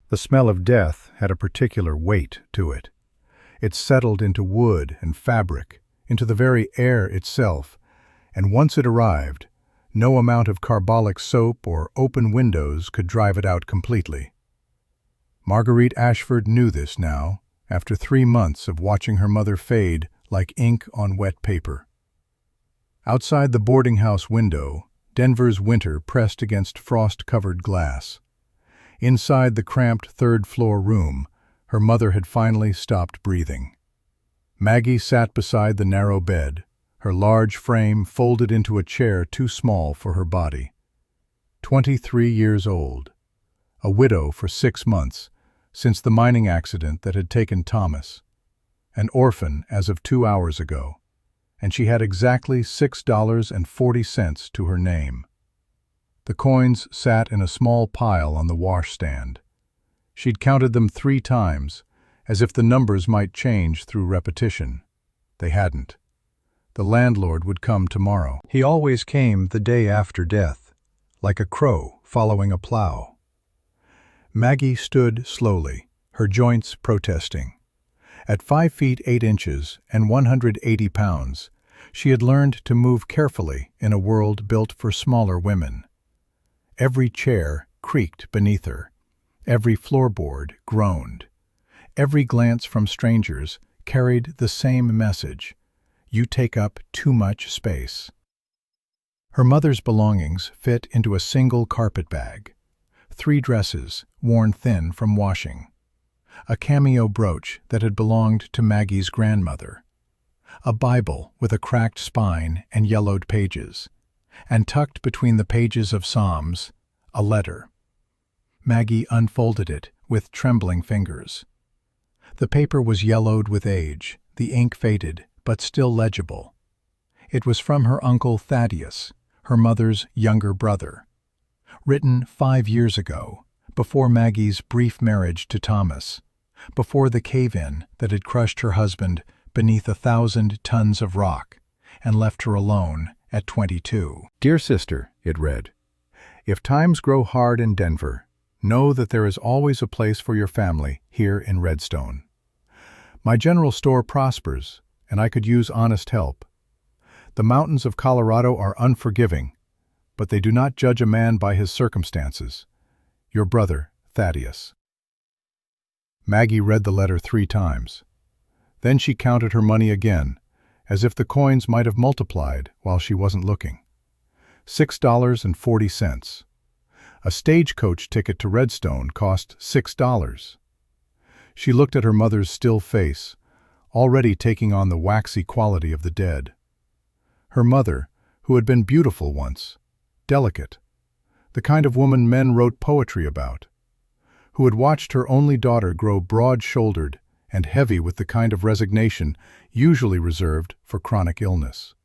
The smell of death had a particular weight to it. It settled into wood and fabric, into the very air itself, and once it arrived, no amount of carbolic soap or open windows could drive it out completely. Marguerite Ashford knew this now, after 3 months of watching her mother fade like ink on wet paper. Outside the boarding house window, Denver's winter pressed against frost-covered glass. Inside the cramped third-floor room, her mother had finally stopped breathing. Maggie sat beside the narrow bed, her large frame folded into a chair too small for her body. 23 years old, a widow for 6 months, since the mining accident that had taken Thomas, an orphan as of 2 hours ago, and she had exactly $6.40 to her name. The coins sat in a small pile on the washstand. She'd counted them 3 times, as if the numbers might change through repetition. They hadn't. The landlord would come tomorrow. He always came the day after death, like a crow following a plow. Maggie stood slowly, her joints protesting. At 5 feet 8 inches and 180 pounds, she had learned to move carefully in a world built for smaller women. Every chair creaked beneath her. Every floorboard groaned. Every glance from strangers carried the same message: you take up too much space. Her mother's belongings fit into a single carpet bag. 3 dresses, worn thin from washing. A cameo brooch that had belonged to Maggie's grandmother. A Bible with a cracked spine and yellowed pages. And tucked between the pages of Psalms, a letter. Maggie unfolded it with trembling fingers. The paper was yellowed with age, the ink faded, but still legible. It was from her uncle Thaddeus, her mother's younger brother. Written 5 years ago, before Maggie's brief marriage to Thomas, before the cave-in that had crushed her husband beneath 1,000 tons of rock and left her alone at 22. Dear sister, it read, if times grow hard in Denver, know that there is always a place for your family here in Redstone. My general store prospers, and I could use honest help. The mountains of Colorado are unforgiving, but they do not judge a man by his circumstances. Your brother, Thaddeus. Maggie read the letter 3 times. Then she counted her money again, as if the coins might have multiplied while she wasn't looking. $6.40. A stagecoach ticket to Redstone cost $6. She looked at her mother's still face, already taking on the waxy quality of the dead. Her mother, who had been beautiful once, delicate, the kind of woman men wrote poetry about, who had watched her only daughter grow broad-shouldered and heavy with the kind of resignation usually reserved for chronic illness.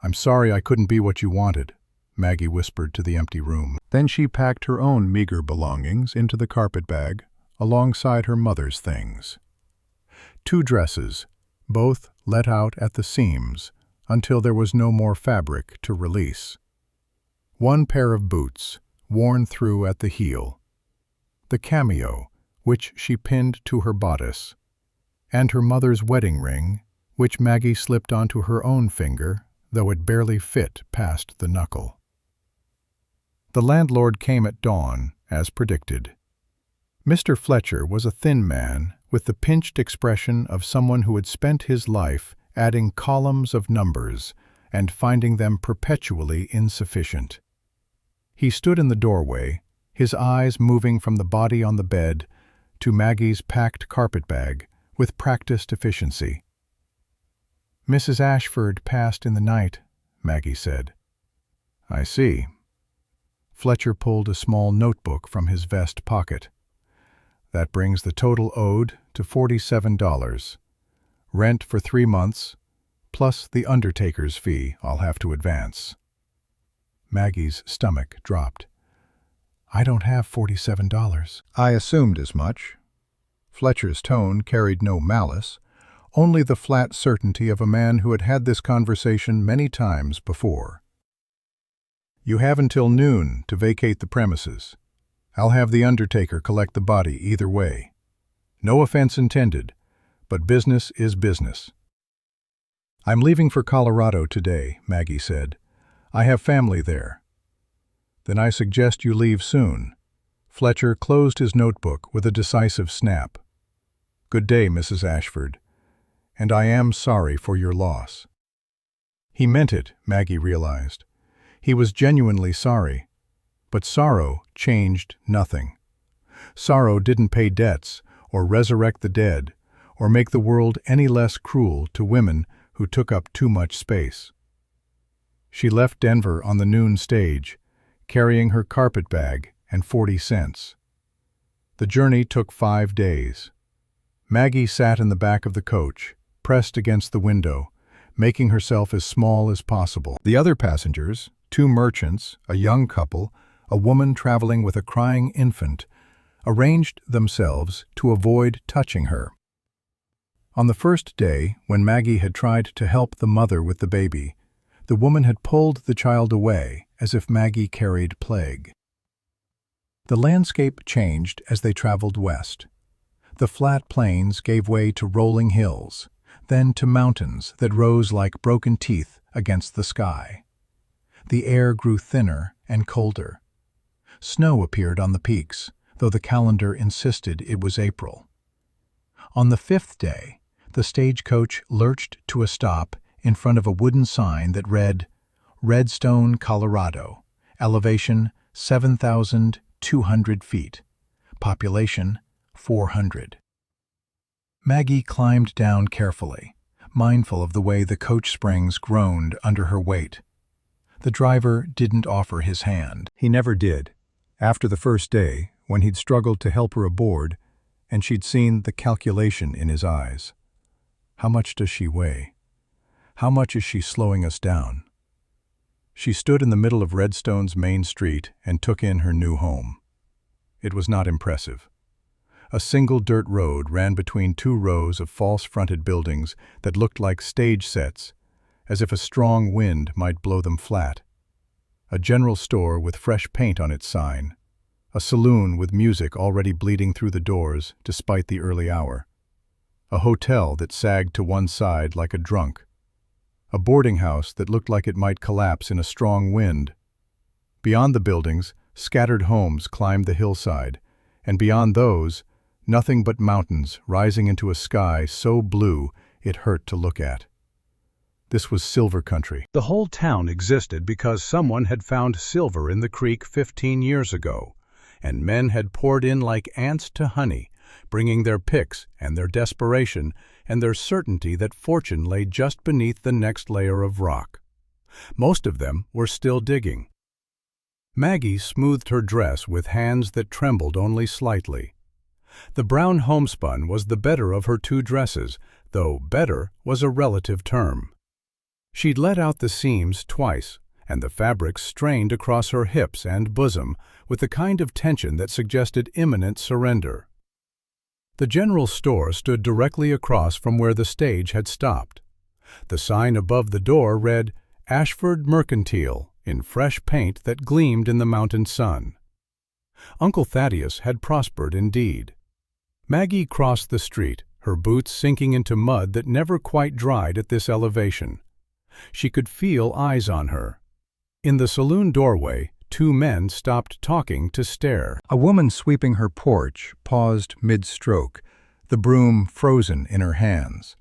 I'm sorry I couldn't be what you wanted, Maggie whispered to the empty room. Then she packed her own meager belongings into the carpet bag, alongside her mother's things. 2 dresses, both let out at the seams until there was no more fabric to release. 1 pair of boots, worn through at the heel. The cameo, which she pinned to her bodice, and her mother's wedding ring, which Maggie slipped onto her own finger, though it barely fit past the knuckle. The landlord came at dawn, as predicted. Mr. Fletcher was a thin man with the pinched expression of someone who had spent his life adding columns of numbers and finding them perpetually insufficient. He stood in the doorway, his eyes moving from the body on the bed to Maggie's packed carpet bag with practiced efficiency. Mrs. Ashford passed in the night, Maggie said. I see. Fletcher pulled a small notebook from his vest pocket. That brings the total owed to $47. Rent for 3 months, plus the undertaker's fee I'll have to advance. Maggie's stomach dropped. I don't have $47. I assumed as much. Fletcher's tone carried no malice, only the flat certainty of a man who had had this conversation many times before. You have until noon to vacate the premises. I'll have the undertaker collect the body either way. No offense intended, but business is business. I'm leaving for Colorado today, Maggie said. I have family there. Then I suggest you leave soon. Fletcher closed his notebook with a decisive snap. Good day, Mrs. Ashford, and I am sorry for your loss. He meant it, Maggie realized. He was genuinely sorry. But sorrow changed nothing. Sorrow didn't pay debts, or resurrect the dead, or make the world any less cruel to women who took up too much space. She left Denver on the noon stage, carrying her carpet bag and 40 cents. The journey took 5 days. Maggie sat in the back of the coach, pressed against the window, making herself as small as possible. The other passengers, 2 merchants, a young couple, a woman traveling with a crying infant, arranged themselves to avoid touching her. On the first day, when Maggie had tried to help the mother with the baby, the woman had pulled the child away as if Maggie carried plague. The landscape changed as they traveled west. The flat plains gave way to rolling hills, then to mountains that rose like broken teeth against the sky. The air grew thinner and colder. Snow appeared on the peaks, though the calendar insisted it was April. On the 5th day, the stagecoach lurched to a stop in front of a wooden sign that read, Redstone, Colorado, elevation 7,200 feet, population 400. Maggie climbed down carefully, mindful of the way the coach springs groaned under her weight. The driver didn't offer his hand. He never did. After the first day, when he'd struggled to help her aboard, and she'd seen the calculation in his eyes. How much does she weigh? How much is she slowing us down? She stood in the middle of Redstone's main street and took in her new home. It was not impressive. A single dirt road ran between 2 rows of false-fronted buildings that looked like stage sets, as if a strong wind might blow them flat. A general store with fresh paint on its sign. A saloon with music already bleeding through the doors despite the early hour. A hotel that sagged to one side like a drunk. A boarding house that looked like it might collapse in a strong wind. Beyond the buildings, scattered homes climbed the hillside, and beyond those, nothing but mountains rising into a sky so blue it hurt to look at. This was silver country. The whole town existed because someone had found silver in the creek 15 years ago, and men had poured in like ants to honey, bringing their picks and their desperation and their certainty that fortune lay just beneath the next layer of rock. Most of them were still digging. Maggie smoothed her dress with hands that trembled only slightly. The brown homespun was the better of her 2 dresses, though better was a relative term. She'd let out the seams twice, and the fabric strained across her hips and bosom with the kind of tension that suggested imminent surrender. The general store stood directly across from where the stage had stopped. The sign above the door read, Ashford Mercantile, in fresh paint that gleamed in the mountain sun. Uncle Thaddeus had prospered indeed. Maggie crossed the street, her boots sinking into mud that never quite dried at this elevation. She could feel eyes on her. In the saloon doorway, 2 men stopped talking to stare. A woman sweeping her porch paused mid-stroke, the broom frozen in her hands.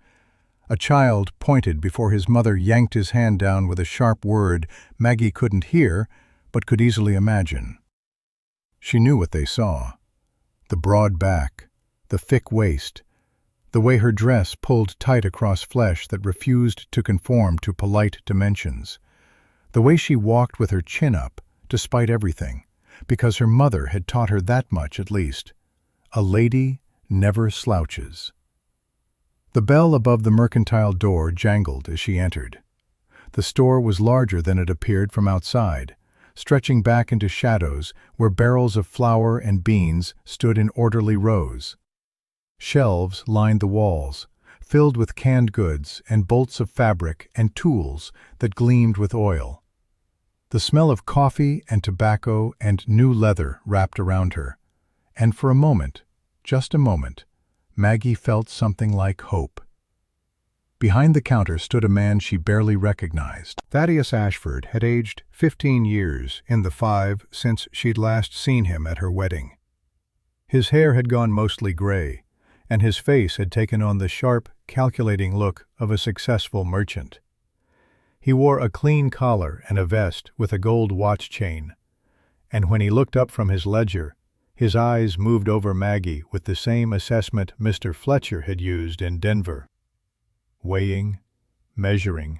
A child pointed before his mother yanked his hand down with a sharp word Maggie couldn't hear, but could easily imagine. She knew what they saw. The broad back, the thick waist, the way her dress pulled tight across flesh that refused to conform to polite dimensions, the way she walked with her chin up, despite everything, because her mother had taught her that much at least. A lady never slouches. The bell above the mercantile door jangled as she entered. The store was larger than it appeared from outside, stretching back into shadows where barrels of flour and beans stood in orderly rows. Shelves lined the walls, filled with canned goods and bolts of fabric and tools that gleamed with oil. The smell of coffee and tobacco and new leather wrapped around her, and for a moment, just a moment, Maggie felt something like hope. Behind the counter stood a man she barely recognized. Thaddeus Ashford had aged 15 years in the 5 since she'd last seen him at her wedding. His hair had gone mostly gray, and his face had taken on the sharp, calculating look of a successful merchant. He wore a clean collar and a vest with a gold watch chain, and when he looked up from his ledger, his eyes moved over Maggie with the same assessment Mr. Fletcher had used in Denver. Weighing, measuring,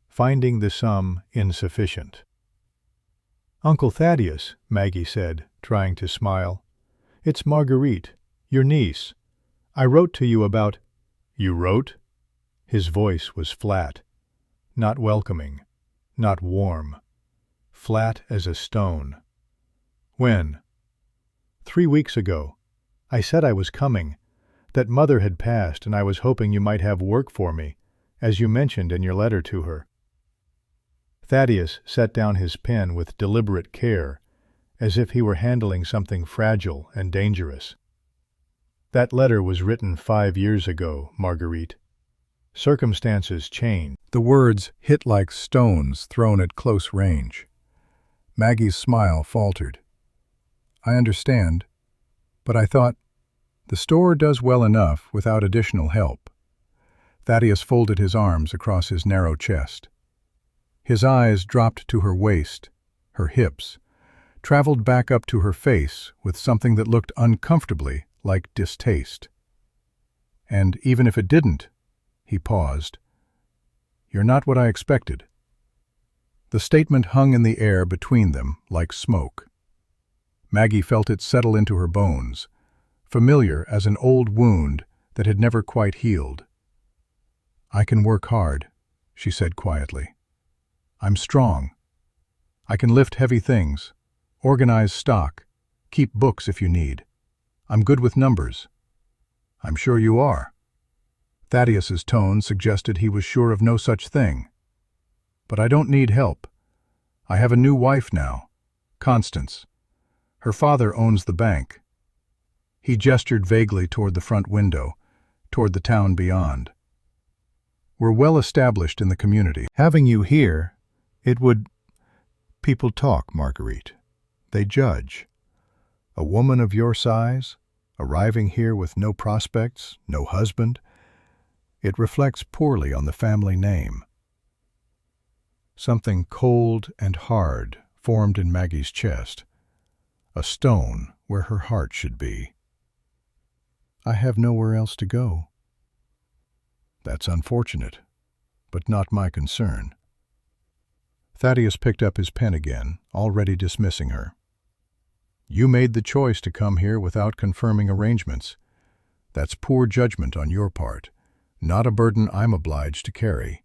finding the sum insufficient. "Uncle Thaddeus," Maggie said, trying to smile. "It's Marguerite, your niece. I wrote to you about—" "You wrote?" His voice was flat, not welcoming, not warm, flat as a stone. "When?" "3 weeks ago. I said I was coming, that Mother had passed and I was hoping you might have work for me, as you mentioned in your letter to her." Thaddeus set down his pen with deliberate care, as if he were handling something fragile and dangerous. "That letter was written 5 years ago, Marguerite. Circumstances changed." The words hit like stones thrown at close range. Maggie's smile faltered. "I understand, but I thought, the store does well enough without additional help." Thaddeus folded his arms across his narrow chest. His eyes dropped to her waist, her hips, traveled back up to her face with something that looked uncomfortably like distaste. "And even if it didn't," he paused, "you're not what I expected." The statement hung in the air between them like smoke. Maggie felt it settle into her bones, familiar as an old wound that had never quite healed. "I can work hard," she said quietly. "I'm strong. I can lift heavy things, organize stock, keep books if you need. I'm good with numbers." "I'm sure you are." Thaddeus's tone suggested he was sure of no such thing. "But I don't need help. I have a new wife now, Constance. Her father owns the bank." He gestured vaguely toward the front window, toward the town beyond. "We're well established in the community. Having you here, it would—" "People talk, Marguerite. They judge. A woman of your size, arriving here with no prospects, no husband, it reflects poorly on the family name." Something cold and hard formed in Maggie's chest, a stone where her heart should be. "I have nowhere else to go." "That's unfortunate, but not my concern." Thaddeus picked up his pen again, already dismissing her. "You made the choice to come here without confirming arrangements. That's poor judgment on your part, not a burden I'm obliged to carry.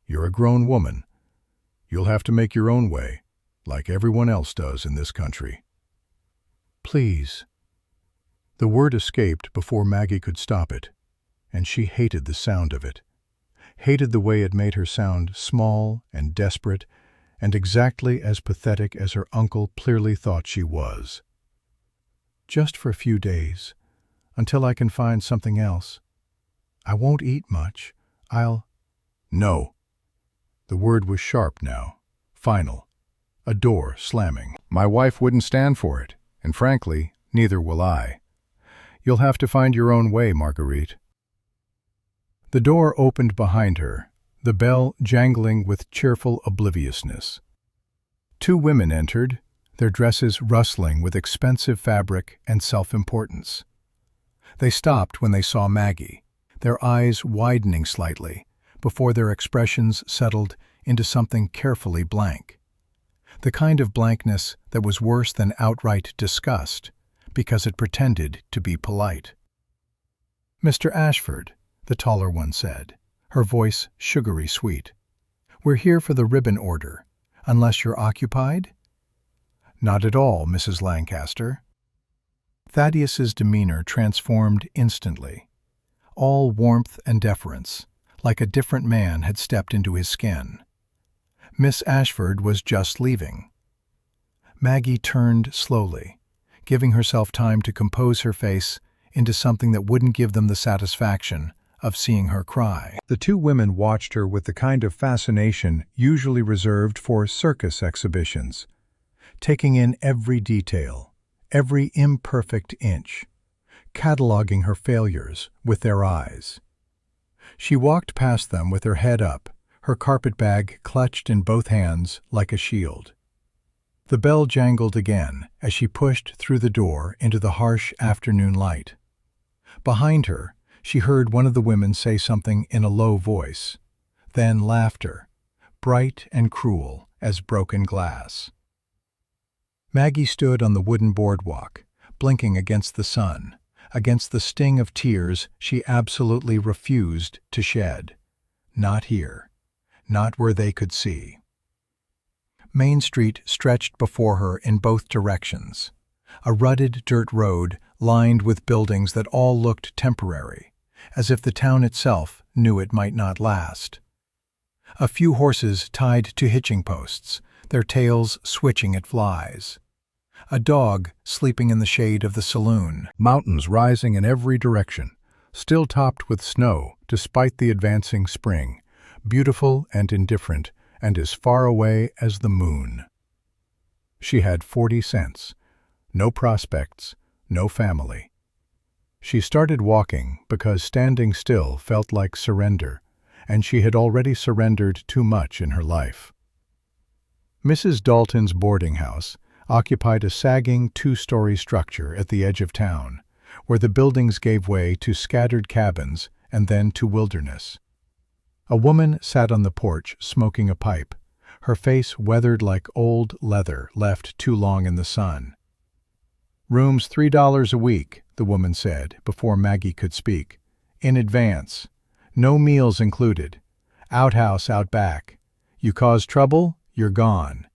You're a grown woman. You'll have to make your own way, like everyone else does in this country." "Please." The word escaped before Maggie could stop it, and she hated the sound of it, hated the way it made her sound small and desperate, and exactly as pathetic as her uncle clearly thought she was. "Just for a few days, until I can find something else. I won't eat much. I'll—" "No." The word was sharp now, final, a door slamming. "My wife wouldn't stand for it, and frankly, neither will I. You'll have to find your own way, Marguerite." The door opened behind her, the bell jangling with cheerful obliviousness. 2 women entered, their dresses rustling with expensive fabric and self-importance. They stopped when they saw Maggie, their eyes widening slightly, before their expressions settled into something carefully blank. The kind of blankness that was worse than outright disgust, because it pretended to be polite. "Mr. Ashford," the taller one said, her voice sugary sweet, "we're here for the ribbon order, unless you're occupied?" "Not at all, Mrs. Lancaster." Thaddeus's demeanor transformed instantly. All warmth and deference, like a different man had stepped into his skin. Miss Ashford was just leaving. Maggie turned slowly, giving herself time to compose her face into something that wouldn't give them the satisfaction of seeing her cry. The two women watched her with the kind of fascination usually reserved for circus exhibitions, taking in every detail, every imperfect inch, cataloging her failures with their eyes. She walked past them with her head up, her carpet bag clutched in both hands like a shield. The bell jangled again as she pushed through the door into the harsh afternoon light. Behind her, she heard one of the women say something in a low voice, then laughter, bright and cruel as broken glass. Maggie stood on the wooden boardwalk, blinking against the sun, against the sting of tears she absolutely refused to shed. Not here, not where they could see. Main Street stretched before her in both directions, a rutted dirt road lined with buildings that all looked temporary, as if the town itself knew it might not last. A few horses tied to hitching posts, their tails switching at flies. A dog sleeping in the shade of the saloon. Mountains rising in every direction, still topped with snow despite the advancing spring, beautiful and indifferent, and as far away as the moon. She had 40 cents, no prospects, no family. She started walking because standing still felt like surrender, and she had already surrendered too much in her life. Mrs. Dalton's boarding house occupied a sagging two-story structure at the edge of town, where the buildings gave way to scattered cabins and then to wilderness. A woman sat on the porch smoking a pipe, her face weathered like old leather left too long in the sun. "Room's $3 a week," the woman said before Maggie could speak. "In advance. No meals included. Outhouse out back. You cause trouble, you're gone."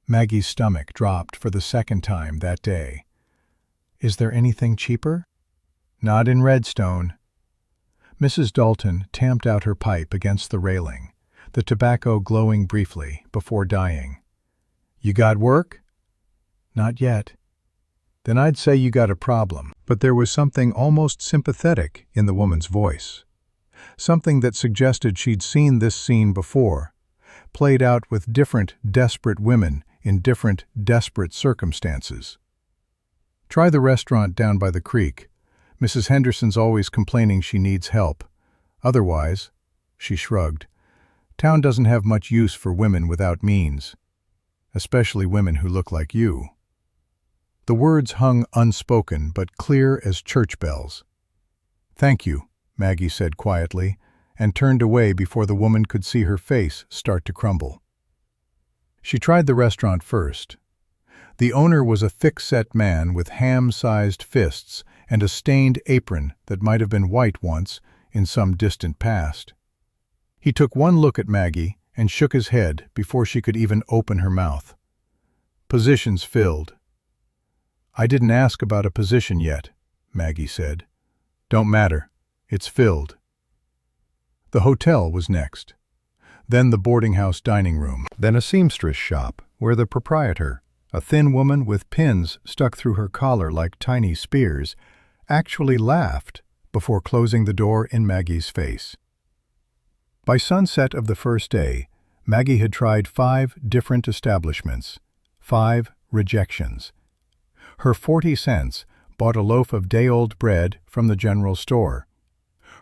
Maggie's stomach dropped for the second time that day. "Is there anything cheaper?" "Not in Redstone." Mrs. Dalton tamped out her pipe against the railing, the tobacco glowing briefly before dying. "You got work?" "Not yet." "Then I'd say you got a problem." But there was something almost sympathetic in the woman's voice. Something that suggested she'd seen this scene before, played out with different desperate women in different desperate circumstances. "Try the restaurant down by the creek. Mrs. Henderson's always complaining she needs help. Otherwise," she shrugged, "town doesn't have much use for women without means, especially women who look like you." The words hung unspoken but clear as church bells. "Thank you," Maggie said quietly, and turned away before the woman could see her face start to crumble. She tried the restaurant first. The owner was a thick-set man with ham-sized fists and a stained apron that might have been white once in some distant past. He took one look at Maggie and shook his head before she could even open her mouth. "Positions filled." "I didn't ask about a position yet," Maggie said. "Don't matter. It's filled." The hotel was next. Then the boarding house dining room. Then a seamstress shop where the proprietor, a thin woman with pins stuck through her collar like tiny spears, actually laughed before closing the door in Maggie's face. By sunset of the first day, Maggie had tried 5 different establishments, 5 rejections. Her 40 cents bought a loaf of day-old bread from the general store.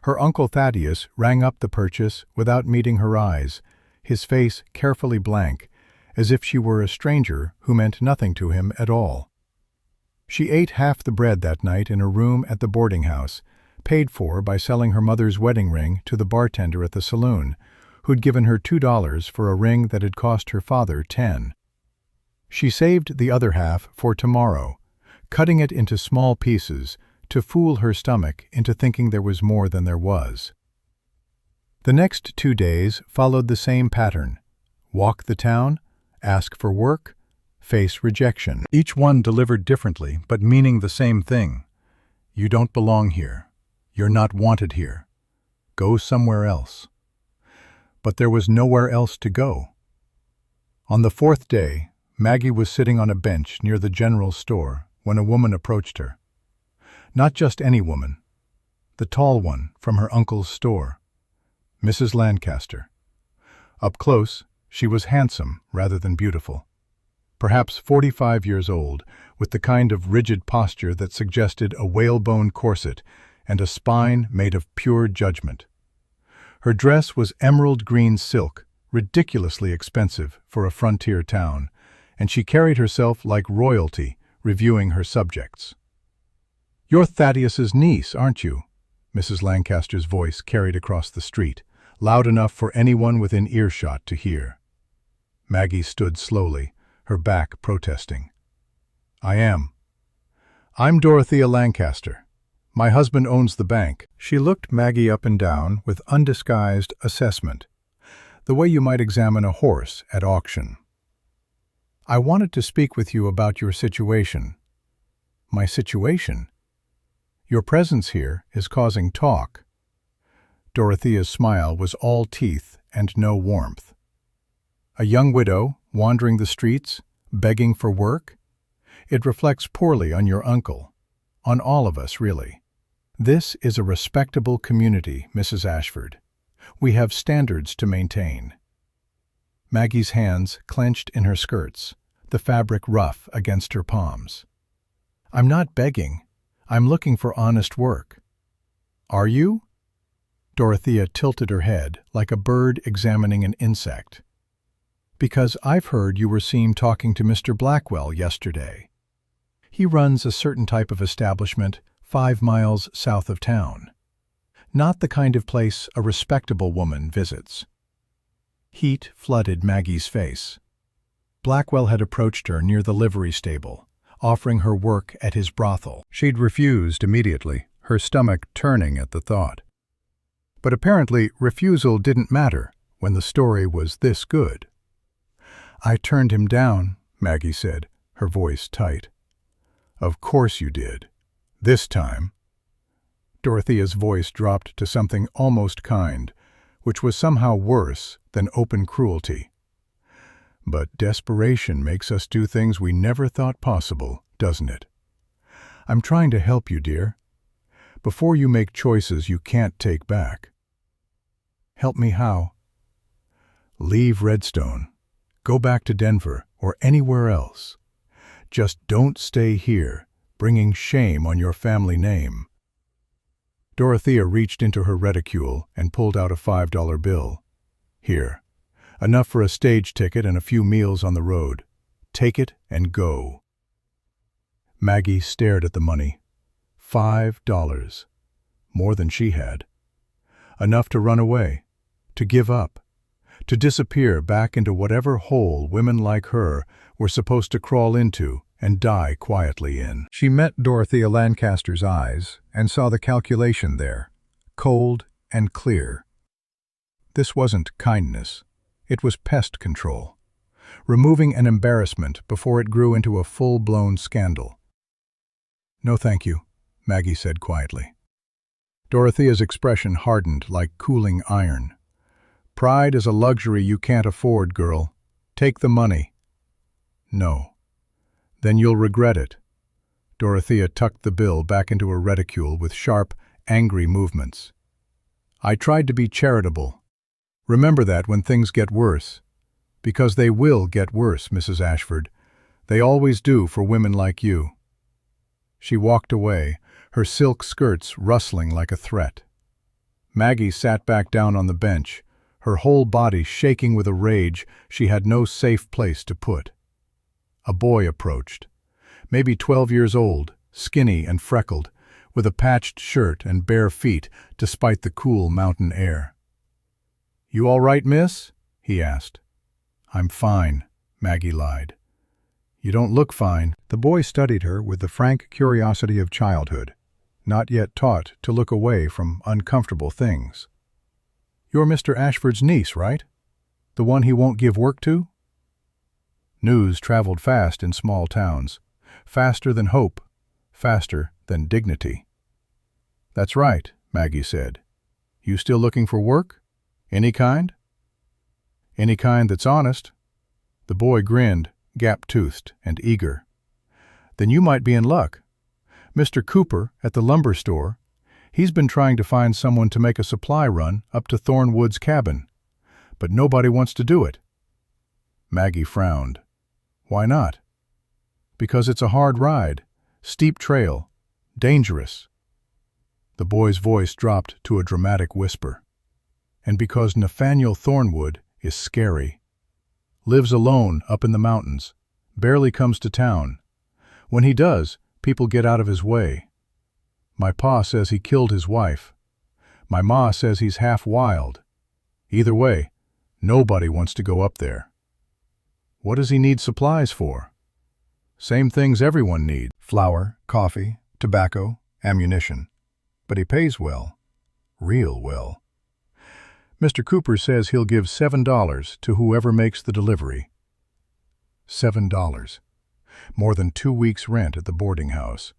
Her Uncle Thaddeus rang up the purchase without meeting her eyes, his face carefully blank, as if she were a stranger who meant nothing to him at all. She ate half the bread that night in a room at the boarding house, paid for by selling her mother's wedding ring to the bartender at the saloon, who'd given her $2 for a ring that had cost her father 10. She saved the other half for tomorrow, cutting it into small pieces to fool her stomach into thinking there was more than there was. The next 2 days followed the same pattern. Walk the town, ask for work, face rejection. Each one delivered differently, but meaning the same thing. You don't belong here. You're not wanted here. Go somewhere else. But there was nowhere else to go. On the fourth day, Maggie was sitting on a bench near the general store when a woman approached her. Not just any woman, the tall one from her uncle's store, Mrs. Lancaster. Up close, she was handsome rather than beautiful. Perhaps 45 years old, with the kind of rigid posture that suggested a whalebone corset and a spine made of pure judgment. Her dress was emerald green silk, ridiculously expensive for a frontier town, and she carried herself like royalty, reviewing her subjects. "You're Thaddeus's niece, aren't you?" Mrs. Lancaster's voice carried across the street, loud enough for anyone within earshot to hear. Maggie stood slowly, her back protesting. "I am. I'm Dorothea Lancaster. My husband owns the bank." She looked Maggie up and down with undisguised assessment, the way you might examine a horse at auction. "I wanted to speak with you about your situation." "My situation? Your presence here is causing talk." Dorothea's smile was all teeth and no warmth. "A young widow, wandering the streets, begging for work? It reflects poorly on your uncle, on all of us, really. This is a respectable community, Mrs. Ashford. We have standards to maintain." Maggie's hands clenched in her skirts, the fabric rough against her palms. "I'm not begging. I'm looking for honest work." "Are you?" Dorothea tilted her head like a bird examining an insect. "Because I've heard you were seen talking to Mr. Blackwell yesterday. He runs a certain type of establishment 5 miles south of town. Not the kind of place a respectable woman visits." Heat flooded Maggie's face. Blackwell had approached her near the livery stable, offering her work at his brothel. She'd refused immediately, her stomach turning at the thought. But apparently refusal didn't matter when the story was this good. "I turned him down," Maggie said, her voice tight. "Of course you did. This time." Dorothea's voice dropped to something almost kind, which was somehow worse than open cruelty. "But desperation makes us do things we never thought possible, doesn't it? I'm trying to help you, dear. Before you make choices you can't take back." "Help me how?" "Leave Redstone. Go back to Denver or anywhere else. Just don't stay here, bringing shame on your family name." Dorothea reached into her reticule and pulled out a $5 bill. "Here. Enough for a stage ticket and a few meals on the road. Take it and go." Maggie stared at the money. $5. More than she had. Enough to run away, to give up, to disappear back into whatever hole women like her were supposed to crawl into and die quietly in. She met Dorothea Lancaster's eyes and saw the calculation there, cold and clear. This wasn't kindness. It was pest control, removing an embarrassment before it grew into a full-blown scandal. "No, thank you," Maggie said quietly. Dorothea's expression hardened like cooling iron. "Pride is a luxury you can't afford, girl. Take the money." "No." "Then you'll regret it." Dorothea tucked the bill back into her reticule with sharp, angry movements. "I tried to be charitable. Remember that when things get worse. Because they will get worse, Mrs. Ashford. They always do for women like you." She walked away, her silk skirts rustling like a threat. Maggie sat back down on the bench, her whole body shaking with a rage she had no safe place to put. A boy approached, maybe 12 years old, skinny and freckled, with a patched shirt and bare feet despite the cool mountain air. "You all right, miss?" he asked. "I'm fine," Maggie lied. "You don't look fine." The boy studied her with the frank curiosity of childhood, not yet taught to look away from uncomfortable things. "You're Mr. Ashford's niece, right? The one he won't give work to?" News traveled fast in small towns, faster than hope, faster than dignity. "That's right," Maggie said. "You still looking for work? Any kind?" "Any kind that's honest." The boy grinned, gap-toothed and eager. "Then you might be in luck. Mr. Cooper, at the lumber store, he's been trying to find someone to make a supply run up to Thornwood's cabin, but nobody wants to do it." Maggie frowned. "Why not?" "Because it's a hard ride, steep trail, dangerous." The boy's voice dropped to a dramatic whisper. "And because Nathaniel Thornwood is scary. Lives alone up in the mountains, barely comes to town. When he does, people get out of his way. My pa says he killed his wife. My ma says he's half wild. Either way, nobody wants to go up there." "What does he need supplies for?" "Same things everyone needs: flour, coffee, tobacco, ammunition. But he pays well. Real well. Mr. Cooper says he'll give $7 to whoever makes the delivery." $7. More than 2 weeks' rent at the boarding house.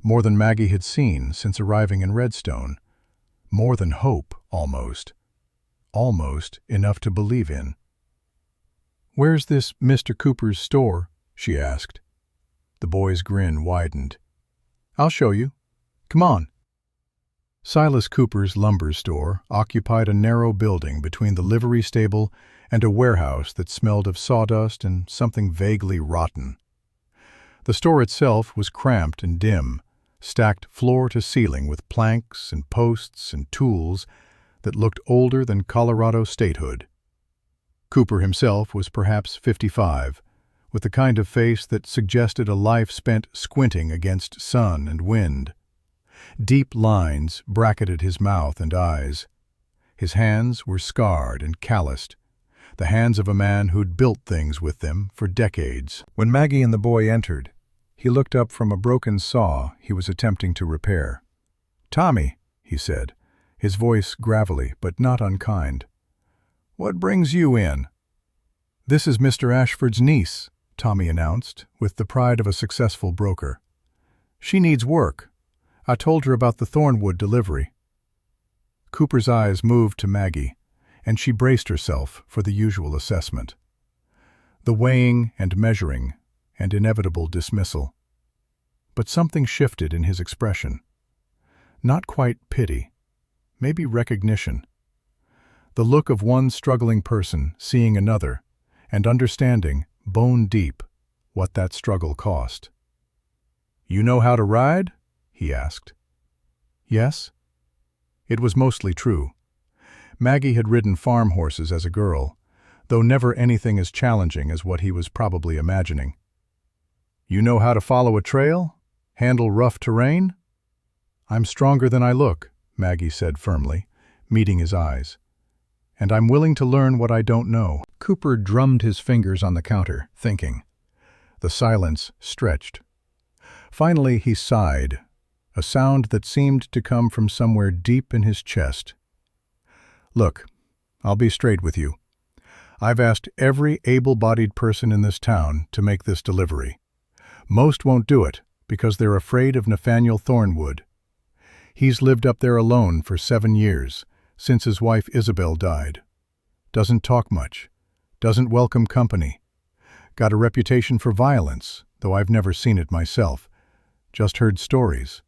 More than Maggie had seen since arriving in Redstone. More than hope, almost. Almost enough to believe in. "Where's this Mr. Cooper's store?" she asked. The boy's grin widened. "I'll show you. Come on." Silas Cooper's lumber store occupied a narrow building between the livery stable and a warehouse that smelled of sawdust and something vaguely rotten. The store itself was cramped and dim, stacked floor to ceiling with planks and posts and tools that looked older than Colorado statehood. Cooper himself was perhaps 55, with the kind of face that suggested a life spent squinting against sun and wind. Deep lines bracketed his mouth and eyes. His hands were scarred and calloused, the hands of a man who'd built things with them for decades. When Maggie and the boy entered, he looked up from a broken saw he was attempting to repair. "Tommy," he said, his voice gravelly but not unkind. "What brings you in?" "This is Mr. Ashford's niece," Tommy announced, with the pride of a successful broker. "She needs work. I told her about the Thornwood delivery." Cooper's eyes moved to Maggie, and she braced herself for the usual assessment. The weighing and measuring, and inevitable dismissal. But something shifted in his expression. Not quite pity, maybe recognition. The look of one struggling person seeing another, and understanding, bone deep, what that struggle cost. "You know how to ride?" he asked. Yes. It was mostly true. Maggie had ridden farm horses as a girl, though never anything as challenging as what he was probably imagining. "You know how to follow a trail? Handle rough terrain?" "I'm stronger than I look," Maggie said firmly, meeting his eyes. "And I'm willing to learn what I don't know." Cooper drummed his fingers on the counter, thinking. The silence stretched. Finally he sighed, a sound that seemed to come from somewhere deep in his chest. "Look, I'll be straight with you. I've asked every able-bodied person in this town to make this delivery. Most won't do it because they're afraid of Nathaniel Thornwood. He's lived up there alone for 7 years, since his wife Isabel died. Doesn't talk much. Doesn't welcome company. Got a reputation for violence, though I've never seen it myself. Just heard stories.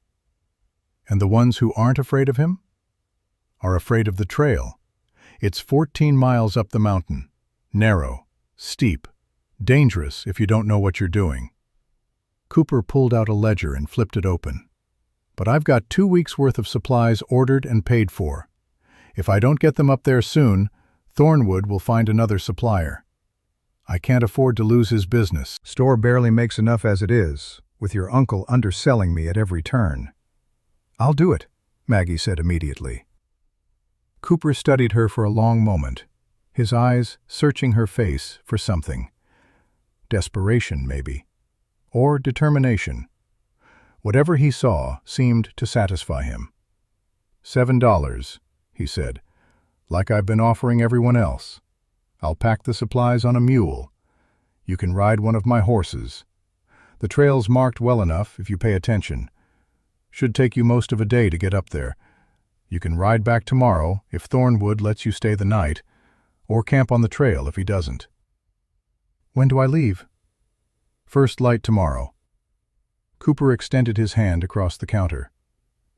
And the ones who aren't afraid of him are afraid of the trail. It's 14 miles up the mountain. Narrow, steep, dangerous if you don't know what you're doing." Cooper pulled out a ledger and flipped it open. "But I've got 2 weeks' worth of supplies ordered and paid for. If I don't get them up there soon, Thornwood will find another supplier. I can't afford to lose his business. Store barely makes enough as it is, with your uncle underselling me at every turn." "I'll do it," Maggie said immediately. Cooper studied her for a long moment, his eyes searching her face for something. Desperation, maybe. Or determination. Whatever he saw seemed to satisfy him. $7, he said, "like I've been offering everyone else. I'll pack the supplies on a mule. You can ride one of my horses. The trail's marked well enough if you pay attention. Should take you most of a day to get up there. You can ride back tomorrow if Thornwood lets you stay the night, or camp on the trail if he doesn't." When do I leave? First light tomorrow. Cooper extended his hand across the counter.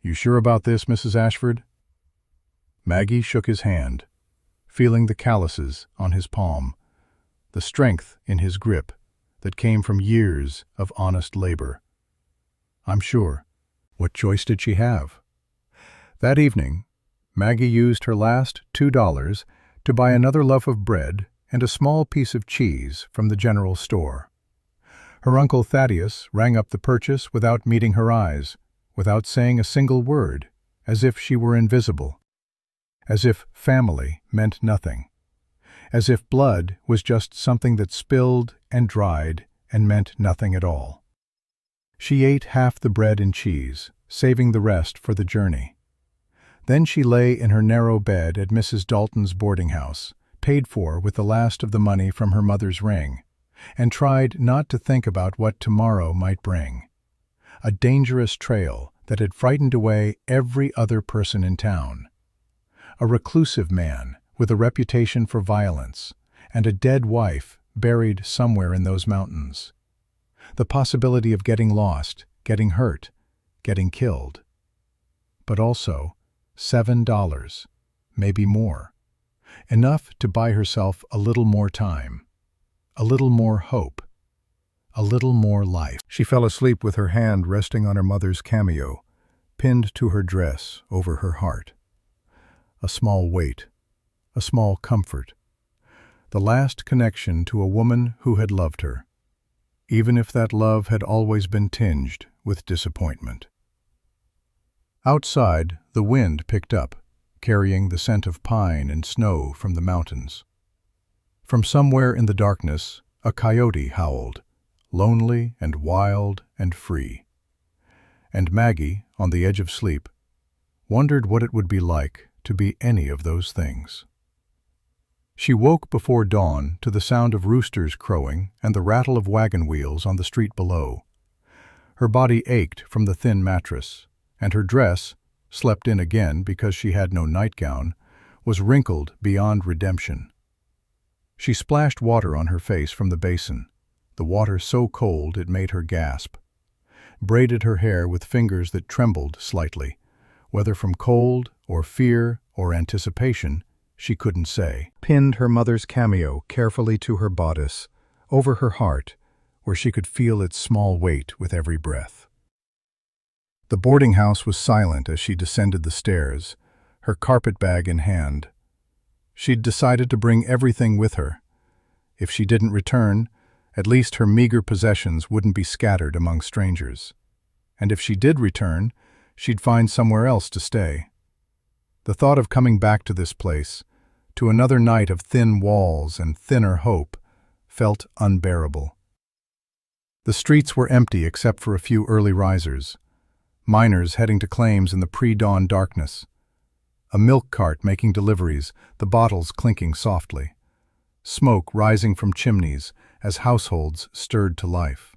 You sure about this, Mrs. Ashford? Maggie shook his hand, feeling the calluses on his palm, the strength in his grip that came from years of honest labor. I'm sure. What choice did she have? That evening, Maggie used her last $2 to buy another loaf of bread and a small piece of cheese from the general store. Her Uncle Thaddeus rang up the purchase without meeting her eyes, without saying a single word, as if she were invisible, as if family meant nothing, as if blood was just something that spilled and dried and meant nothing at all. She ate half the bread and cheese, saving the rest for the journey. Then she lay in her narrow bed at Mrs. Dalton's boarding house, paid for with the last of the money from her mother's ring, and tried not to think about what tomorrow might bring. A dangerous trail that had frightened away every other person in town. A reclusive man with a reputation for violence, and a dead wife buried somewhere in those mountains. The possibility of getting lost, getting hurt, getting killed. But also $7, maybe more. Enough to buy herself a little more time, a little more hope, a little more life. She fell asleep with her hand resting on her mother's cameo, pinned to her dress over her heart. A small weight, a small comfort, the last connection to a woman who had loved her, even if that love had always been tinged with disappointment. Outside, the wind picked up, carrying the scent of pine and snow from the mountains. From somewhere in the darkness, a coyote howled, lonely and wild and free. And Maggie, on the edge of sleep, wondered what it would be like to be any of those things. She woke before dawn to the sound of roosters crowing and the rattle of wagon wheels on the street below. Her body ached from the thin mattress, and her dress, slept in again because she had no nightgown, was wrinkled beyond redemption. She splashed water on her face from the basin, the water so cold it made her gasp, braided her hair with fingers that trembled slightly, whether from cold or fear or anticipation, she couldn't say. Pinned her mother's cameo carefully to her bodice, over her heart, where she could feel its small weight with every breath. The boarding house was silent as she descended the stairs, her carpet bag in hand. She'd decided to bring everything with her. If she didn't return, at least her meager possessions wouldn't be scattered among strangers. And if she did return, she'd find somewhere else to stay. The thought of coming back to this place, to another night of thin walls and thinner hope, felt unbearable. The streets were empty except for a few early risers, miners heading to claims in the pre-dawn darkness, a milk cart making deliveries, the bottles clinking softly, smoke rising from chimneys as households stirred to life.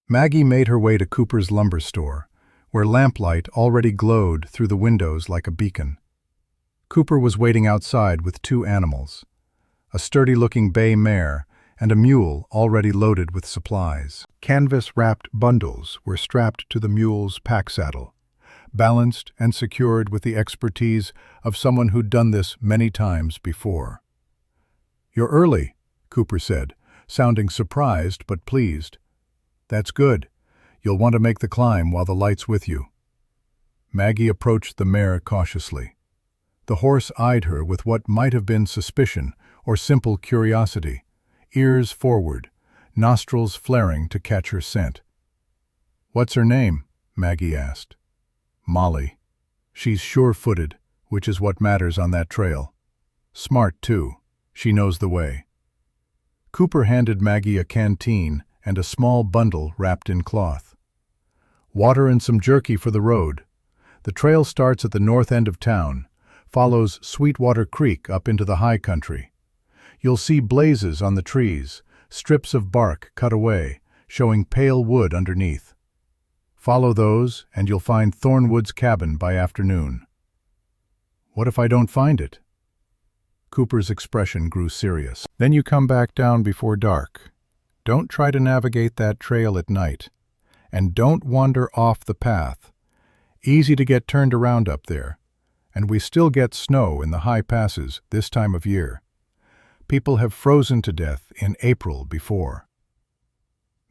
Maggie made her way to Cooper's lumber store, where lamplight already glowed through the windows like a beacon. Cooper was waiting outside with two animals, a sturdy-looking bay mare and a mule already loaded with supplies. Canvas-wrapped bundles were strapped to the mule's pack saddle, balanced and secured with the expertise of someone who'd done this many times before. "You're early," Cooper said, sounding surprised but pleased. "That's good. You'll want to make the climb while the light's with you." Maggie approached the mare cautiously. The horse eyed her with what might have been suspicion or simple curiosity, ears forward, nostrils flaring to catch her scent. "What's her name?" Maggie asked. "Molly. She's sure-footed, which is what matters on that trail. Smart, too. She knows the way." Cooper handed Maggie a canteen and a small bundle wrapped in cloth. "Water and some jerky for the road. The trail starts at the north end of town, follows Sweetwater Creek up into the high country. You'll see blazes on the trees, strips of bark cut away, showing pale wood underneath. Follow those, and you'll find Thornwood's cabin by afternoon." "What if I don't find it?" Cooper's expression grew serious. Then you come back down before dark. Don't try to navigate that trail at night. And don't wander off the path. Easy to get turned around up there. And we still get snow in the high passes this time of year. People have frozen to death in April before.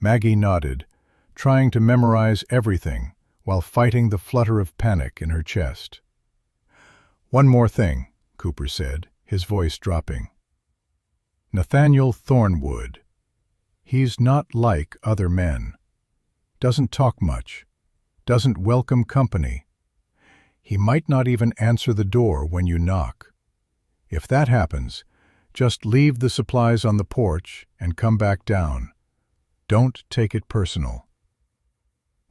Maggie nodded, trying to memorize everything while fighting the flutter of panic in her chest. "One more thing," Cooper said, his voice dropping. "Nathaniel Thornwood. He's not like other men. Doesn't talk much. Doesn't welcome company. He might not even answer the door when you knock. If that happens, just leave the supplies on the porch and come back down. Don't take it personal."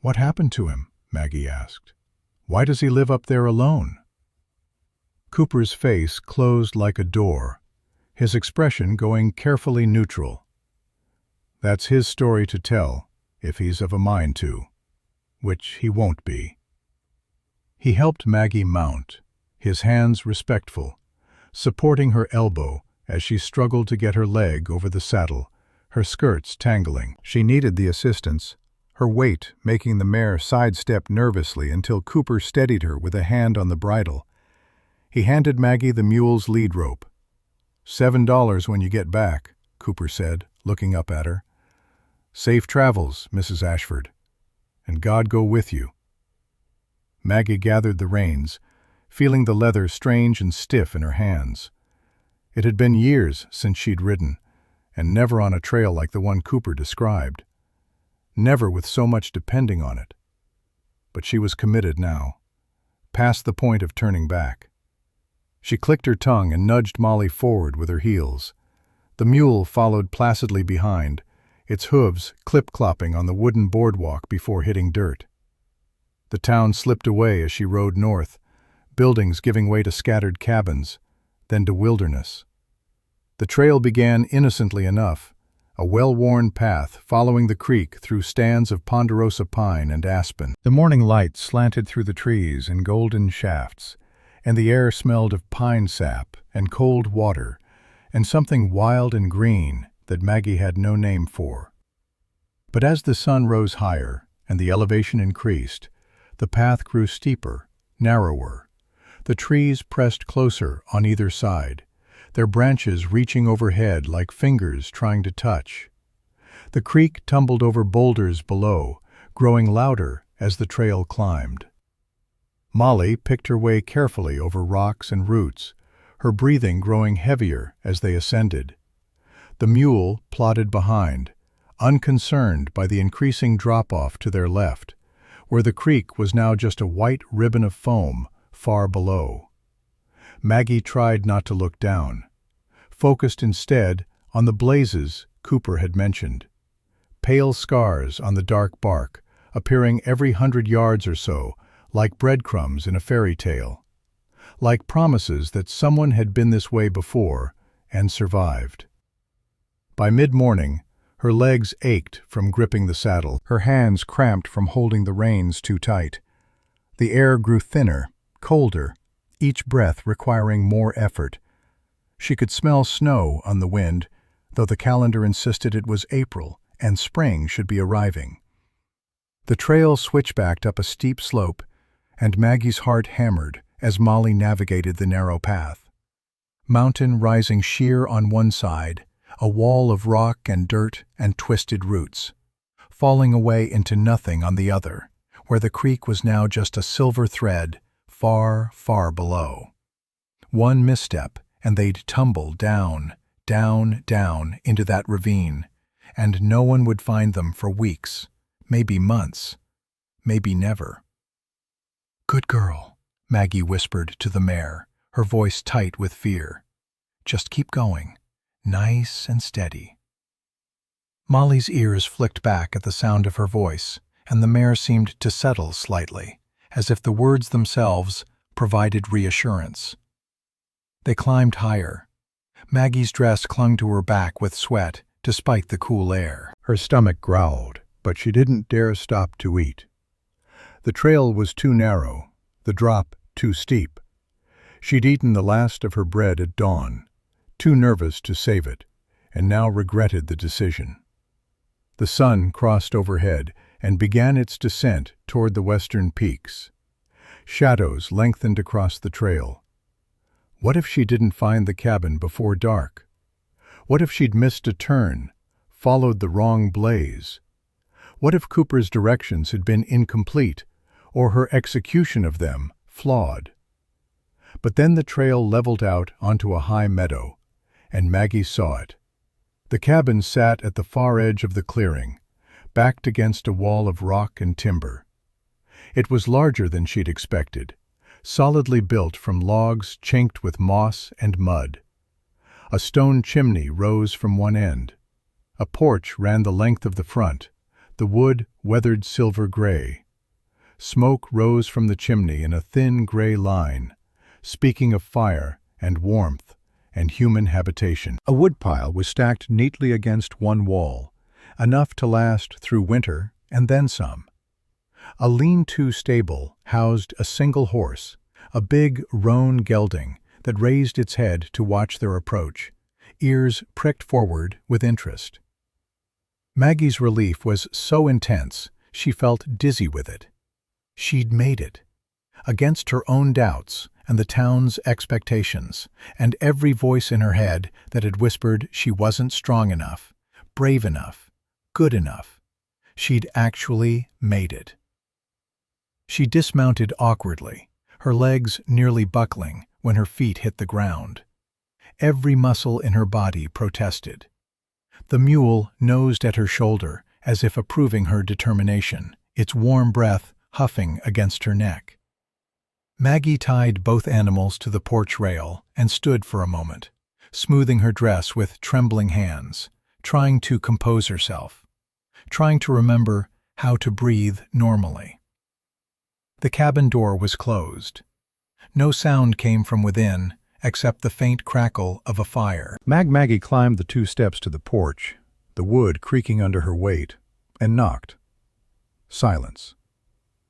"What happened to him?" Maggie asked. "Why does he live up there alone?" Cooper's face closed like a door, his expression going carefully neutral. "That's his story to tell, if he's of a mind to, which he won't be." He helped Maggie mount, his hands respectful, supporting her elbow as she struggled to get her leg over the saddle, her skirts tangling. She needed the assistance, her weight making the mare sidestep nervously until Cooper steadied her with a hand on the bridle. He handed Maggie the mule's lead rope. $7 when you get back," Cooper said, looking up at her. "Safe travels, Mrs. Ashford, and God go with you." Maggie gathered the reins, feeling the leather strange and stiff in her hands. It had been years since she'd ridden, and never on a trail like the one Cooper described. Never with so much depending on it. But she was committed now, past the point of turning back. She clicked her tongue and nudged Molly forward with her heels. The mule followed placidly behind, its hooves clip-clopping on the wooden boardwalk before hitting dirt. The town slipped away as she rode north, buildings giving way to scattered cabins, then to wilderness. The trail began innocently enough, a well-worn path following the creek through stands of ponderosa pine and aspen. The morning light slanted through the trees in golden shafts, and the air smelled of pine sap and cold water and something wild and green that Maggie had no name for. But as the sun rose higher and the elevation increased, the path grew steeper, narrower. The trees pressed closer on either side, their branches reaching overhead like fingers trying to touch. The creek tumbled over boulders below, growing louder as the trail climbed. Molly picked her way carefully over rocks and roots, her breathing growing heavier as they ascended. The mule plodded behind, unconcerned by the increasing drop-off to their left, where the creek was now just a white ribbon of foam far below. Maggie tried not to look down, focused instead on the blazes Cooper had mentioned. Pale scars on the dark bark, appearing every 100 yards or so, like breadcrumbs in a fairy tale. Like promises that someone had been this way before and survived. By mid-morning, her legs ached from gripping the saddle, her hands cramped from holding the reins too tight. The air grew thinner, colder, each breath requiring more effort. She could smell snow on the wind, though the calendar insisted it was April and spring should be arriving. The trail switchbacked up a steep slope, and Maggie's heart hammered as Molly navigated the narrow path. Mountain rising sheer on one side, a wall of rock and dirt and twisted roots, falling away into nothing on the other, where the creek was now just a silver thread, far, far below. One misstep, and they'd tumble down, down, down into that ravine, and no one would find them for weeks, maybe months, maybe never. "Good girl," Maggie whispered to the mare, her voice tight with fear. "Just keep going, nice and steady." Molly's ears flicked back at the sound of her voice, and the mare seemed to settle slightly, as if the words themselves provided reassurance. They climbed higher. Maggie's dress clung to her back with sweat, despite the cool air. Her stomach growled, but she didn't dare stop to eat. The trail was too narrow, the drop too steep. She'd eaten the last of her bread at dawn, too nervous to save it, and now regretted the decision. The sun crossed overhead and began its descent toward the western peaks. Shadows lengthened across the trail. What if she didn't find the cabin before dark? What if she'd missed a turn, followed the wrong blaze? What if Cooper's directions had been incomplete, or her execution of them flawed? But then the trail leveled out onto a high meadow, and Maggie saw it. The cabin sat at the far edge of the clearing, backed against a wall of rock and timber. It was larger than she'd expected, solidly built from logs chinked with moss and mud. A stone chimney rose from one end. A porch ran the length of the front, the wood weathered silver gray. Smoke rose from the chimney in a thin gray line, speaking of fire and warmth and human habitation. A woodpile was stacked neatly against one wall, enough to last through winter and then some. A lean-to stable housed a single horse, a big roan gelding that raised its head to watch their approach, ears pricked forward with interest. Maggie's relief was so intense she felt dizzy with it. She'd made it, against her own doubts and the town's expectations, and every voice in her head that had whispered she wasn't strong enough, brave enough, good enough. She'd actually made it. She dismounted awkwardly, her legs nearly buckling when her feet hit the ground. Every muscle in her body protested. The mule nosed at her shoulder as if approving her determination, its warm breath huffing against her neck. Maggie tied both animals to the porch rail and stood for a moment, smoothing her dress with trembling hands, trying to compose herself, trying to remember how to breathe normally. The cabin door was closed. No sound came from within except the faint crackle of a fire. Maggie climbed the 2 steps to the porch, the wood creaking under her weight, and knocked. Silence.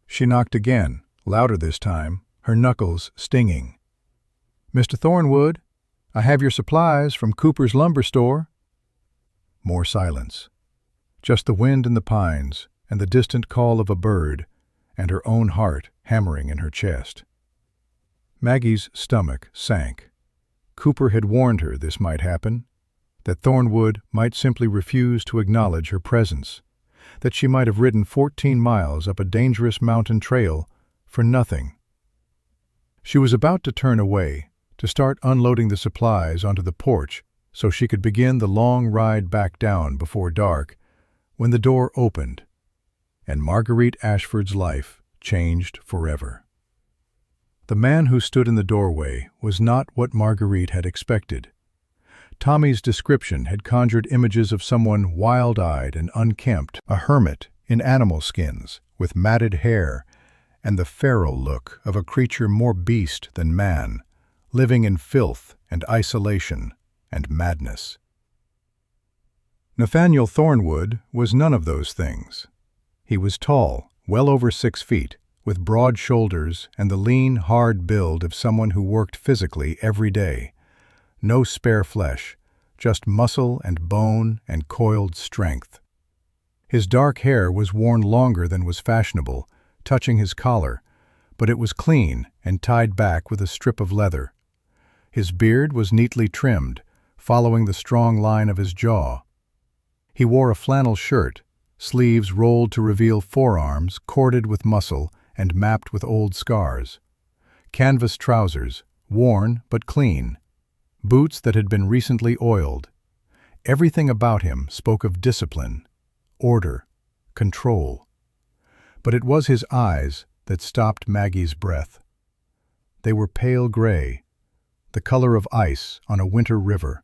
She knocked again, louder this time, her knuckles stinging. "Mr. Thornwood, I have your supplies from Cooper's lumber store." More silence. Just the wind in the pines and the distant call of a bird, and her own heart hammering in her chest. Maggie's stomach sank. Cooper had warned her this might happen, that Thornwood might simply refuse to acknowledge her presence, that she might have ridden 14 miles up a dangerous mountain trail for nothing. She was about to turn away, to start unloading the supplies onto the porch so she could begin the long ride back down before dark, when the door opened, and Marguerite Ashford's life changed forever. The man who stood in the doorway was not what Marguerite had expected. Tommy's description had conjured images of someone wild-eyed and unkempt, a hermit in animal skins, with matted hair, and the feral look of a creature more beast than man, living in filth and isolation and madness. Nathaniel Thornwood was none of those things. He was tall, well over 6 feet, with broad shoulders and the lean, hard build of someone who worked physically every day. No spare flesh, just muscle and bone and coiled strength. His dark hair was worn longer than was fashionable, touching his collar, but it was clean and tied back with a strip of leather. His beard was neatly trimmed, following the strong line of his jaw. He wore a flannel shirt, sleeves rolled to reveal forearms corded with muscle and mapped with old scars. Canvas trousers, worn but clean. Boots that had been recently oiled. Everything about him spoke of discipline, order, control. But it was his eyes that stopped Maggie's breath. They were pale gray, the color of ice on a winter river,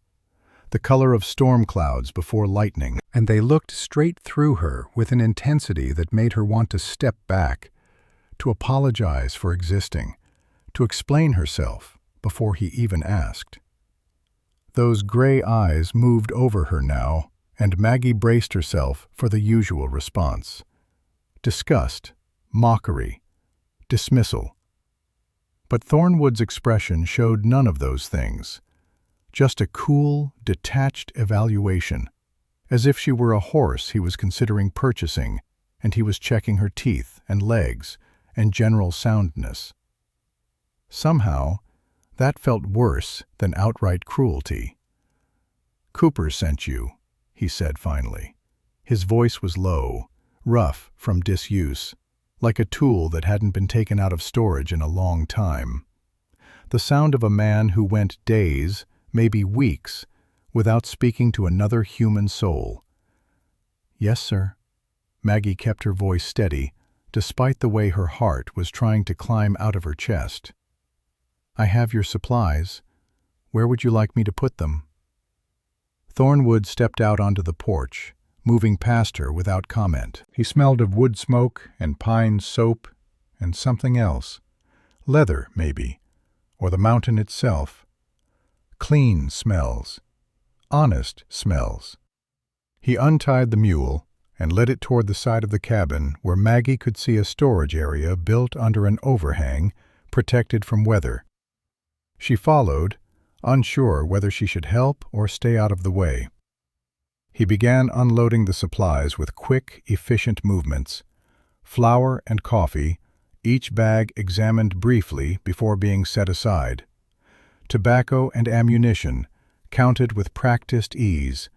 the color of storm clouds before lightning, and they looked straight through her with an intensity that made her want to step back, to apologize for existing, to explain herself before he even asked. Those gray eyes moved over her now, and Maggie braced herself for the usual response. Disgust, mockery, dismissal. But Thornwood's expression showed none of those things. Just a cool, detached evaluation, as if she were a horse he was considering purchasing, and he was checking her teeth and legs and general soundness. Somehow, that felt worse than outright cruelty. "Cooper sent you," he said finally. His voice was low, rough from disuse, like a tool that hadn't been taken out of storage in a long time. The sound of a man who went days, maybe weeks, without speaking to another human soul. "Yes, sir." Maggie kept her voice steady, despite the way her heart was trying to climb out of her chest. "I have your supplies. Where would you like me to put them?" Thornwood stepped out onto the porch, moving past her without comment. He smelled of wood smoke and pine soap and something else. Leather, maybe, or the mountain itself. Clean smells. Honest smells. He untied the mule and led it toward the side of the cabin where Maggie could see a storage area built under an overhang, protected from weather. She followed, unsure whether she should help or stay out of the way. He began unloading the supplies with quick, efficient movements. Flour and coffee, each bag examined briefly before being set aside. Tobacco and ammunition, counted with practiced ease.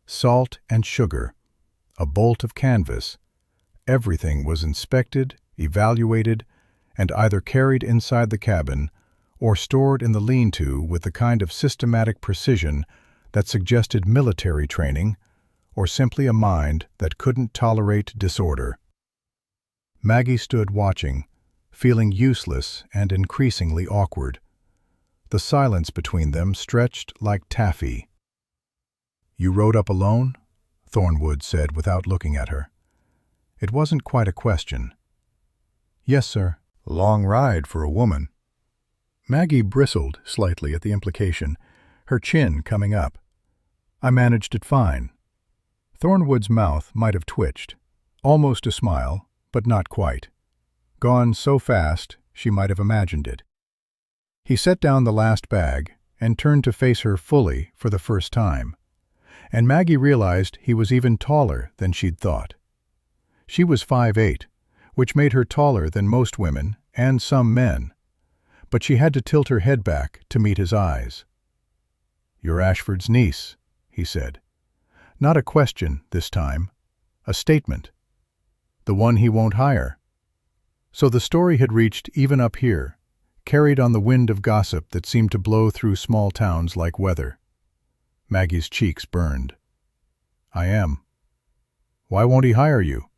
Salt and sugar, a bolt of canvas. Everything was inspected, evaluated, and either carried inside the cabin or stored in the lean-to with the kind of systematic precision that suggested military training or simply a mind that couldn't tolerate disorder. Maggie stood watching, feeling useless and increasingly awkward. The silence between them stretched like taffy. "You rode up alone?" Thornwood said without looking at her. It wasn't quite a question. "Yes, sir." "Long ride for a woman." Maggie bristled slightly at the implication, her chin coming up. "I managed it fine." Thornwood's mouth might have twitched. Almost a smile, but not quite. Gone so fast, she might have imagined it. He set down the last bag and turned to face her fully for the first time. And Maggie realized he was even taller than she'd thought. She was 5'8", which made her taller than most women and some men. But she had to tilt her head back to meet his eyes. "You're Ashford's niece," he said. Not a question this time, a statement. The one he won't hire. So the story had reached even up here, carried on the wind of gossip that seemed to blow through small towns like weather. Maggie's cheeks burned. "I am." "Why won't he hire you?"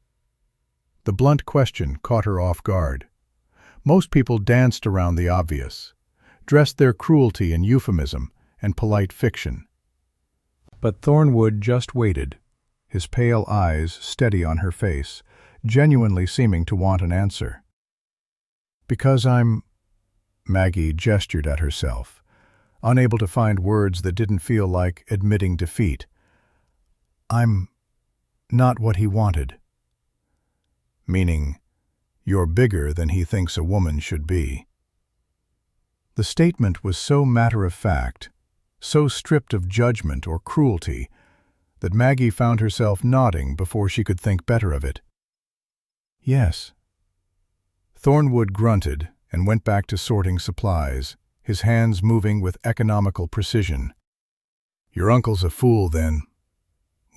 The blunt question caught her off guard. Most people danced around the obvious, dressed their cruelty in euphemism and polite fiction. But Thornwood just waited, his pale eyes steady on her face, genuinely seeming to want an answer. "Because I'm—" Maggie gestured at herself, unable to find words that didn't feel like admitting defeat. "I'm not what he wanted." Meaning, you're bigger than he thinks a woman should be. The statement was so matter-of-fact, so stripped of judgment or cruelty, that Maggie found herself nodding before she could think better of it. "Yes." Thornwood grunted and went back to sorting supplies, his hands moving with economical precision. "Your uncle's a fool, then.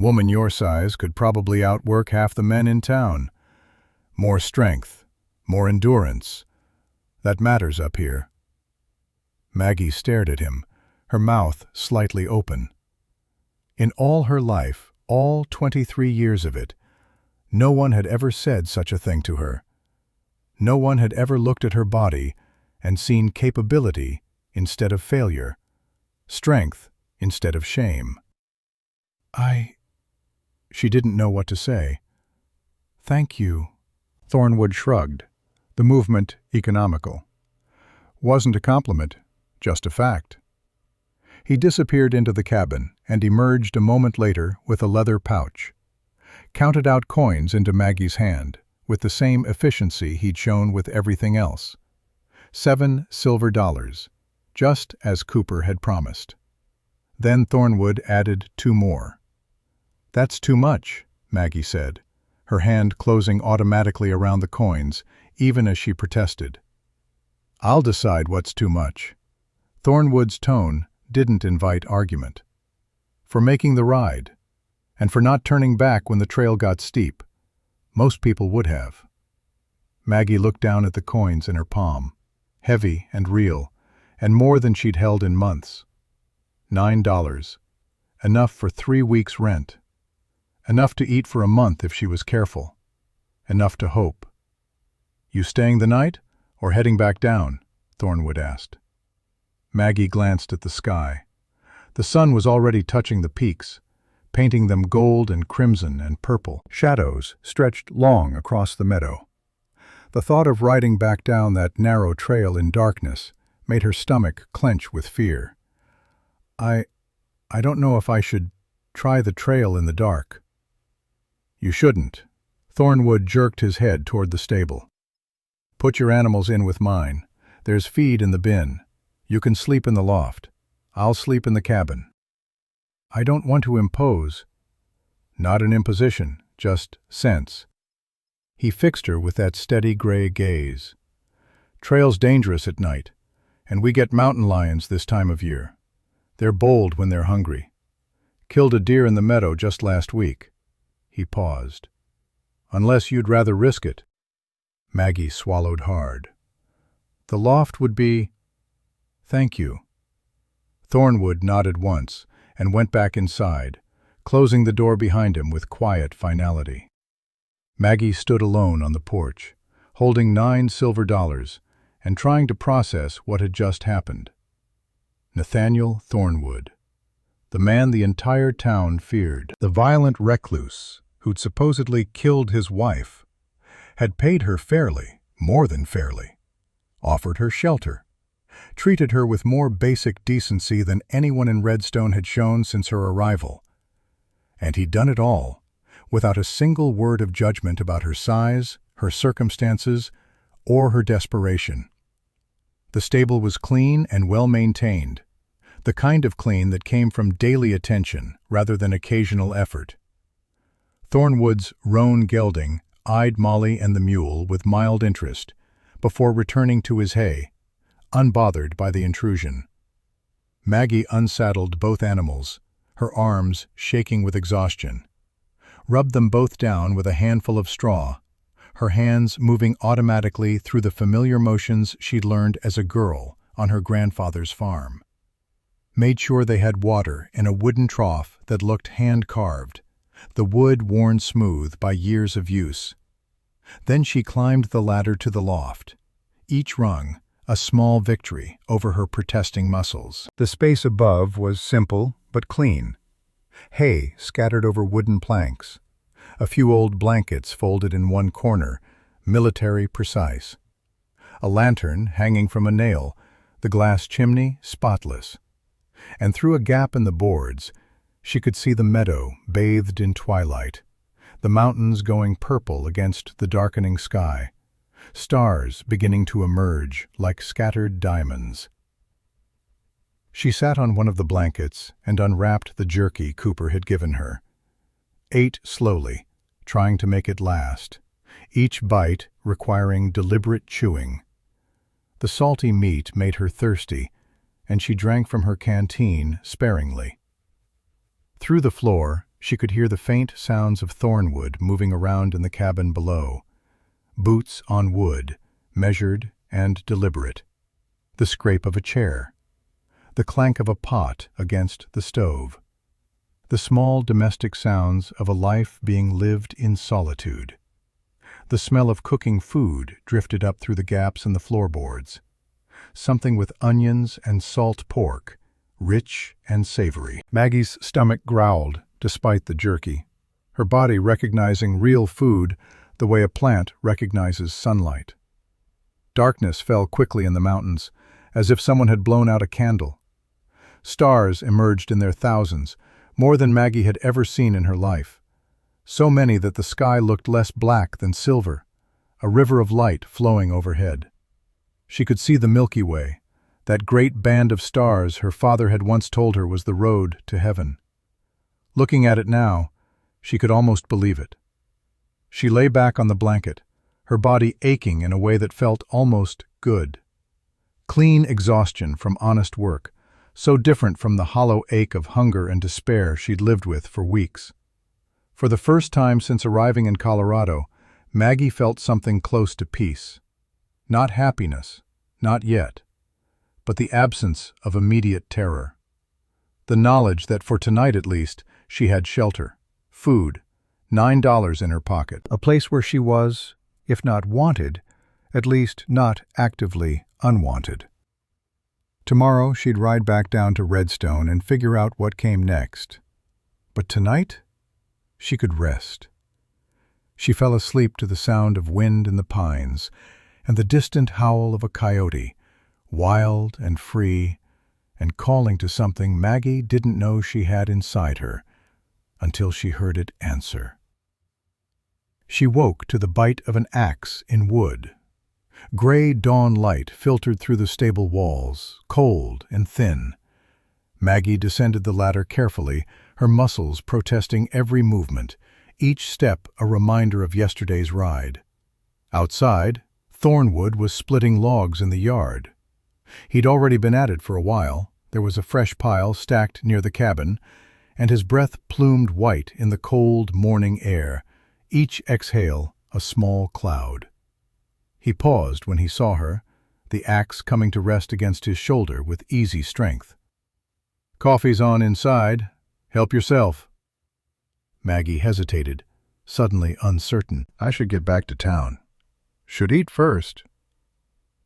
Woman your size could probably outwork half the men in town. More strength, more endurance. That matters up here." Maggie stared at him, her mouth slightly open. In all her life, all 23 years of it, no one had ever said such a thing to her. No one had ever looked at her body and seen capability instead of failure, strength instead of shame. She didn't know what to say. "Thank you." Thornwood shrugged, the movement economical. Wasn't a compliment, just a fact. He disappeared into the cabin and emerged a moment later with a leather pouch. Counted out coins into Maggie's hand, with the same efficiency he'd shown with everything else. 7 silver dollars, just as Cooper had promised. Then Thornwood added 2 more. "That's too much," Maggie said, her hand closing automatically around the coins, even as she protested. "I'll decide what's too much." Thornwood's tone didn't invite argument. "For making the ride, and for not turning back when the trail got steep. Most people would have." Maggie looked down at the coins in her palm, heavy and real, and more than she'd held in months. $9. Enough for 3 weeks' rent. Enough to eat for a month if she was careful. Enough to hope. "You staying the night, or heading back down?" Thornwood asked. Maggie glanced at the sky. The sun was already touching the peaks, painting them gold and crimson and purple. Shadows stretched long across the meadow. The thought of riding back down that narrow trail in darkness made her stomach clench with fear. I don't know if I should try the trail in the dark." "You shouldn't." Thornwood jerked his head toward the stable. "Put your animals in with mine. There's feed in the bin. You can sleep in the loft. I'll sleep in the cabin." "I don't want to impose." "Not an imposition, just sense." He fixed her with that steady gray gaze. "Trail's dangerous at night, and we get mountain lions this time of year. They're bold when they're hungry. Killed a deer in the meadow just last week." He paused. "Unless you'd rather risk it." Maggie swallowed hard. "The loft would be—" "Thank you." Thornwood nodded once and went back inside, closing the door behind him with quiet finality. Maggie stood alone on the porch, holding $9 silver and trying to process what had just happened. Nathaniel Thornwood, the man the entire town feared, the violent recluse who'd supposedly killed his wife, had paid her fairly, more than fairly, offered her shelter, treated her with more basic decency than anyone in Redstone had shown since her arrival. And he'd done it all, without a single word of judgment about her size, her circumstances, or her desperation. The stable was clean and well-maintained, the kind of clean that came from daily attention rather than occasional effort. Thornwood's roan gelding eyed Molly and the mule with mild interest before returning to his hay, unbothered by the intrusion. Maggie unsaddled both animals, her arms shaking with exhaustion, rubbed them both down with a handful of straw, her hands moving automatically through the familiar motions she'd learned as a girl on her grandfather's farm. Made sure they had water in a wooden trough that looked hand-carved, the wood worn smooth by years of use. Then she climbed the ladder to the loft, each rung a small victory over her protesting muscles. The space above was simple but clean. Hay scattered over wooden planks, a few old blankets folded in one corner, military precise. A lantern hanging from a nail, the glass chimney spotless. And through a gap in the boards, she could see the meadow bathed in twilight, the mountains going purple against the darkening sky, stars beginning to emerge like scattered diamonds. She sat on one of the blankets and unwrapped the jerky Cooper had given her. Ate slowly, trying to make it last, each bite requiring deliberate chewing. The salty meat made her thirsty, and she drank from her canteen sparingly. Through the floor, she could hear the faint sounds of Thornwood moving around in the cabin below. Boots on wood, measured and deliberate. The scrape of a chair. The clank of a pot against the stove. The small domestic sounds of a life being lived in solitude. The smell of cooking food drifted up through the gaps in the floorboards. Something with onions and salt pork, rich and savory. Maggie's stomach growled, despite the jerky, her body recognizing real food the way a plant recognizes sunlight. Darkness fell quickly in the mountains, as if someone had blown out a candle. Stars emerged in their thousands, more than Maggie had ever seen in her life. So many that the sky looked less black than silver, a river of light flowing overhead. She could see the Milky Way, that great band of stars her father had once told her was the road to heaven. Looking at it now, she could almost believe it. She lay back on the blanket, her body aching in a way that felt almost good. Clean exhaustion from honest work, so different from the hollow ache of hunger and despair she'd lived with for weeks. For the first time since arriving in Colorado, Maggie felt something close to peace. Not happiness, not yet, but the absence of immediate terror. The knowledge that for tonight at least, she had shelter, food, $9 in her pocket, a place where she was, if not wanted, at least not actively unwanted. Tomorrow she'd ride back down to Redstone and figure out what came next. But tonight, she could rest. She fell asleep to the sound of wind in the pines and the distant howl of a coyote, wild and free, and calling to something Maggie didn't know she had inside her, until she heard it answer. She woke to the bite of an axe in wood. Gray dawn light filtered through the stable walls, cold and thin. Maggie descended the ladder carefully, her muscles protesting every movement, each step a reminder of yesterday's ride. Outside, Thornwood was splitting logs in the yard. He'd already been at it for a while. There was a fresh pile stacked near the cabin, and his breath plumed white in the cold morning air, each exhale a small cloud. He paused when he saw her, the axe coming to rest against his shoulder with easy strength. "Coffee's on inside. Help yourself." Maggie hesitated, suddenly uncertain. "I should get back to town. Should eat first."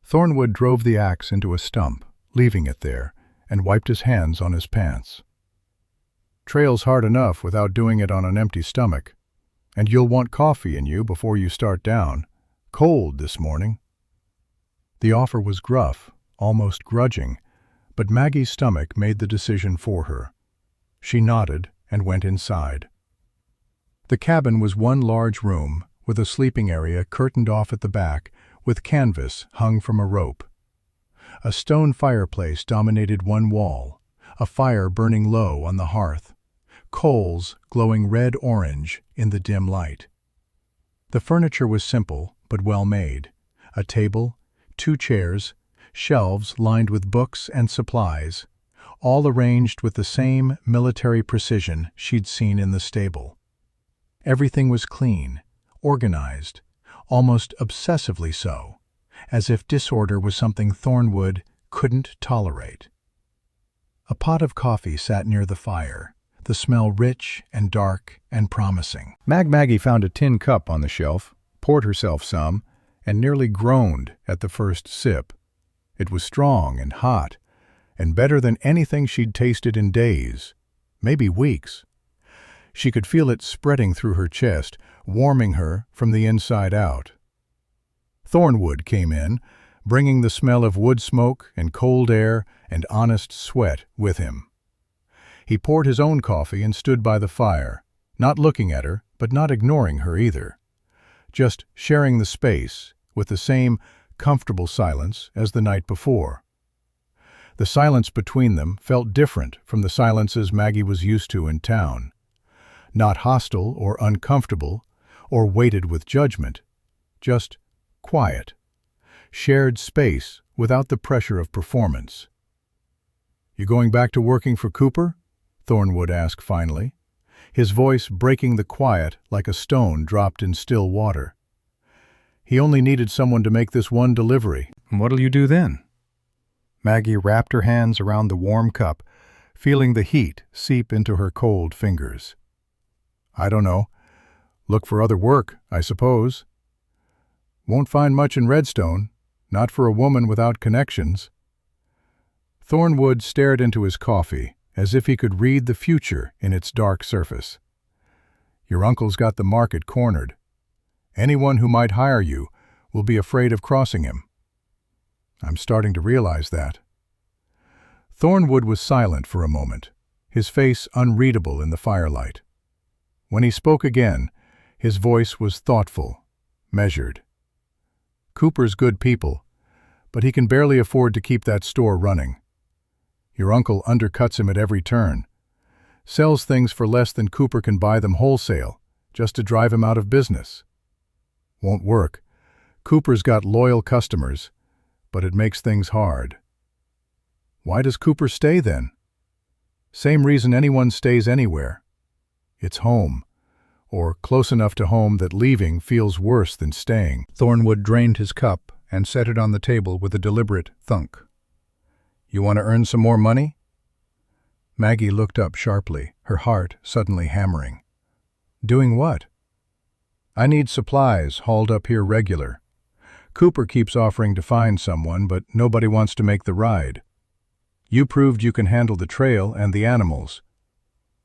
Thornwood drove the axe into a stump, leaving it there, and wiped his hands on his pants. "Trail's hard enough without doing it on an empty stomach, and you'll want coffee in you before you start down. Cold this morning." The offer was gruff, almost grudging, but Maggie's stomach made the decision for her. She nodded and went inside. The cabin was one large room, with a sleeping area curtained off at the back, with canvas hung from a rope. A stone fireplace dominated one wall, a fire burning low on the hearth, coals glowing red-orange in the dim light. The furniture was simple but well made: a table, 2 chairs, shelves lined with books and supplies, all arranged with the same military precision she'd seen in the stable. Everything was clean, organized, almost obsessively so, as if disorder was something Thornwood couldn't tolerate. A pot of coffee sat near the fire, the smell rich and dark and promising. Maggie found a tin cup on the shelf, poured herself some, and nearly groaned at the first sip. It was strong and hot, and better than anything she'd tasted in days, maybe weeks. She could feel it spreading through her chest, warming her from the inside out. Thornwood came in, bringing the smell of wood smoke and cold air and honest sweat with him. He poured his own coffee and stood by the fire, not looking at her, but not ignoring her either. Just sharing the space, with the same comfortable silence as the night before. The silence between them felt different from the silences Maggie was used to in town. Not hostile or uncomfortable, or weighted with judgment. Just quiet. Shared space without the pressure of performance. "You going back to working for Cooper?" Thornwood asked finally, his voice breaking the quiet like a stone dropped in still water. "He only needed someone to make this one delivery." "What'll you do then?" Maggie wrapped her hands around the warm cup, feeling the heat seep into her cold fingers. "I don't know. Look for other work, I suppose. Won't find much in Redstone, not for a woman without connections." Thornwood stared into his coffee, as if he could read the future in its dark surface. "Your uncle's got the market cornered. Anyone who might hire you will be afraid of crossing him." "I'm starting to realize that." Thornwood was silent for a moment, his face unreadable in the firelight. When he spoke again, his voice was thoughtful, measured. "Cooper's good people, but he can barely afford to keep that store running. Your uncle undercuts him at every turn. Sells things for less than Cooper can buy them wholesale, just to drive him out of business. Won't work. Cooper's got loyal customers, but it makes things hard. Why does Cooper stay then? Same reason anyone stays anywhere. It's home, or close enough to home that leaving feels worse than staying. Thornwood drained his cup and set it on the table with a deliberate thunk. You want to earn some more money? Maggie looked up sharply, her heart suddenly hammering. Doing what? I need supplies hauled up here regular. Cooper keeps offering to find someone, but nobody wants to make the ride. You proved you can handle the trail and the animals.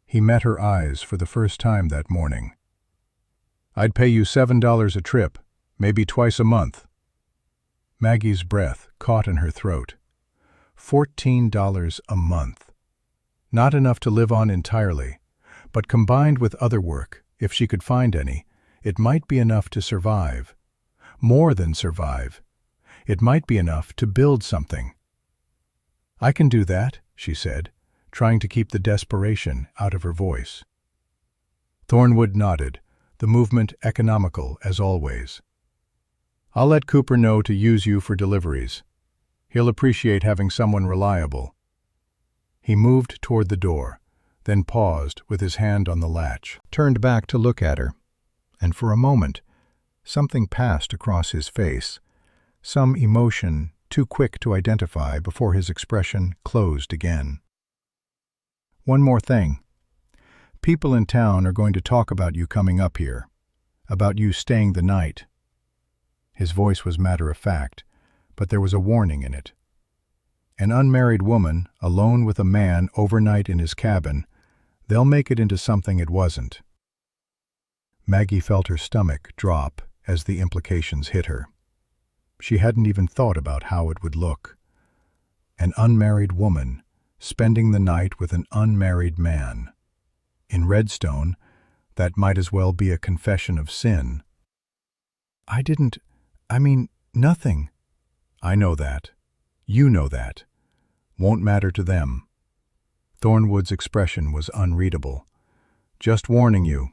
He met her eyes for the first time that morning. I'd pay you $7 a trip, maybe twice a month. Maggie's breath caught in her throat. $14 a month. Not enough to live on entirely, but combined with other work, if she could find any, it might be enough to survive. More than survive. It might be enough to build something. I can do that, she said, trying to keep the desperation out of her voice. Thornwood nodded, the movement economical as always. I'll let Cooper know to use you for deliveries. He'll appreciate having someone reliable. He moved toward the door, then paused with his hand on the latch, turned back to look at her, and for a moment, something passed across his face, some emotion too quick to identify before his expression closed again. One more thing. People in town are going to talk about you coming up here, about you staying the night. His voice was matter-of-fact, but there was a warning in it. An unmarried woman, alone with a man overnight in his cabin, they'll make it into something it wasn't. Maggie felt her stomach drop as the implications hit her. She hadn't even thought about how it would look. An unmarried woman spending the night with an unmarried man. In Redstone, that might as well be a confession of sin. Nothing. I know that. You know that. Won't matter to them. Thornwood's expression was unreadable. Just warning you.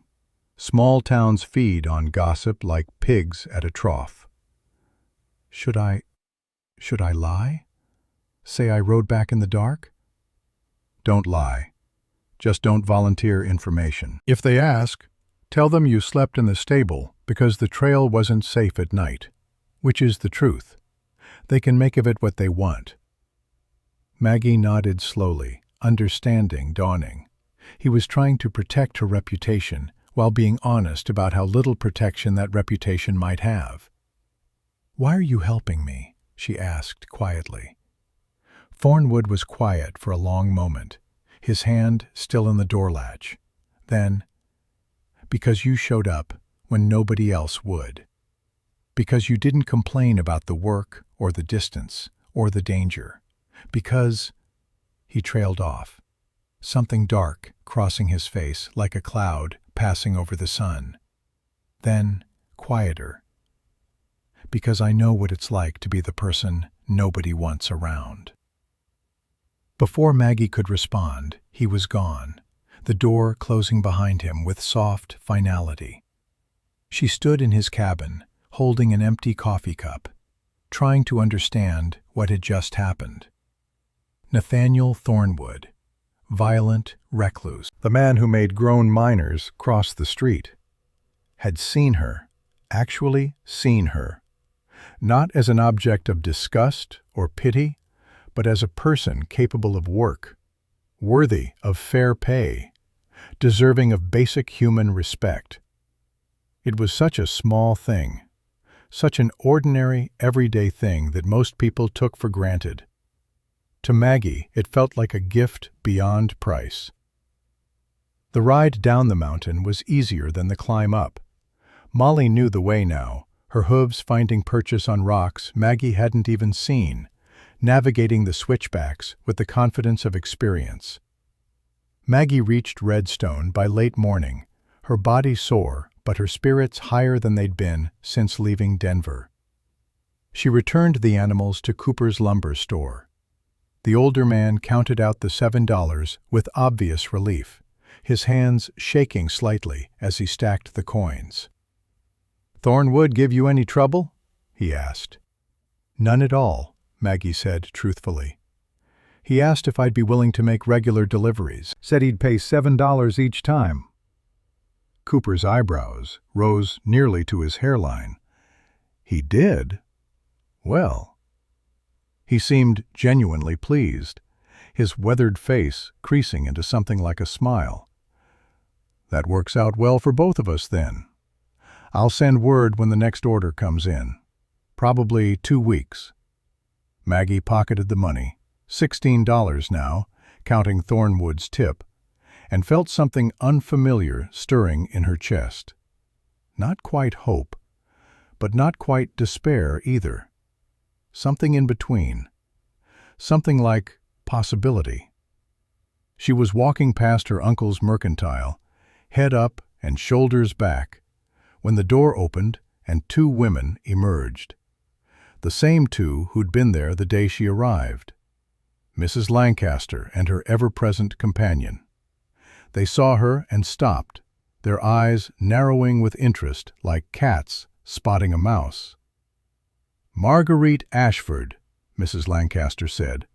Small towns feed on gossip like pigs at a trough. Should I lie? Say I rode back in the dark? Don't lie. Just don't volunteer information. If they ask, tell them you slept in the stable because the trail wasn't safe at night, which is the truth. They can make of it what they want. Maggie nodded slowly, understanding dawning. He was trying to protect her reputation while being honest about how little protection that reputation might have. Why are you helping me? She asked quietly. Thornwood was quiet for a long moment, his hand still in the door latch. Then, because you showed up when nobody else would. Because you didn't complain about the work or the distance or the danger. Because... He trailed off, something dark crossing his face like a cloud passing over the sun. Then, quieter. Because I know what it's like to be the person nobody wants around. Before Maggie could respond, he was gone, the door closing behind him with soft finality. She stood in his cabin, holding an empty coffee cup, trying to understand what had just happened. Nathaniel Thornwood, violent recluse, the man who made grown minors cross the street, had seen her, actually seen her, not as an object of disgust or pity, but as a person capable of work, worthy of fair pay, deserving of basic human respect. It was such a small thing, such an ordinary, everyday thing that most people took for granted. To Maggie, it felt like a gift beyond price. The ride down the mountain was easier than the climb up. Molly knew the way now, her hooves finding purchase on rocks Maggie hadn't even seen, navigating the switchbacks with the confidence of experience. Maggie reached Redstone by late morning, her body sore but her spirits higher than they'd been since leaving Denver. She returned the animals to Cooper's lumber store. The older man counted out the $7 with obvious relief, his hands shaking slightly as he stacked the coins. "Thornwood give you any trouble?" he asked. "None at all," Maggie said truthfully. "He asked if I'd be willing to make regular deliveries. Said he'd pay $7 each time." Cooper's eyebrows rose nearly to his hairline. "He did? Well." He seemed genuinely pleased, his weathered face creasing into something like a smile. "That works out well for both of us, then. I'll send word when the next order comes in. Probably 2 weeks." Maggie pocketed the money, $16 now, counting Thornwood's tip, and felt something unfamiliar stirring in her chest. Not quite hope, but not quite despair either. Something in between. Something like possibility. She was walking past her uncle's mercantile, head up and shoulders back, when the door opened and 2 women emerged. The same 2 who'd been there the day she arrived. Mrs. Lancaster and her ever-present companion. They saw her and stopped, their eyes narrowing with interest like cats spotting a mouse. "Marguerite Ashford," Mrs. Lancaster said,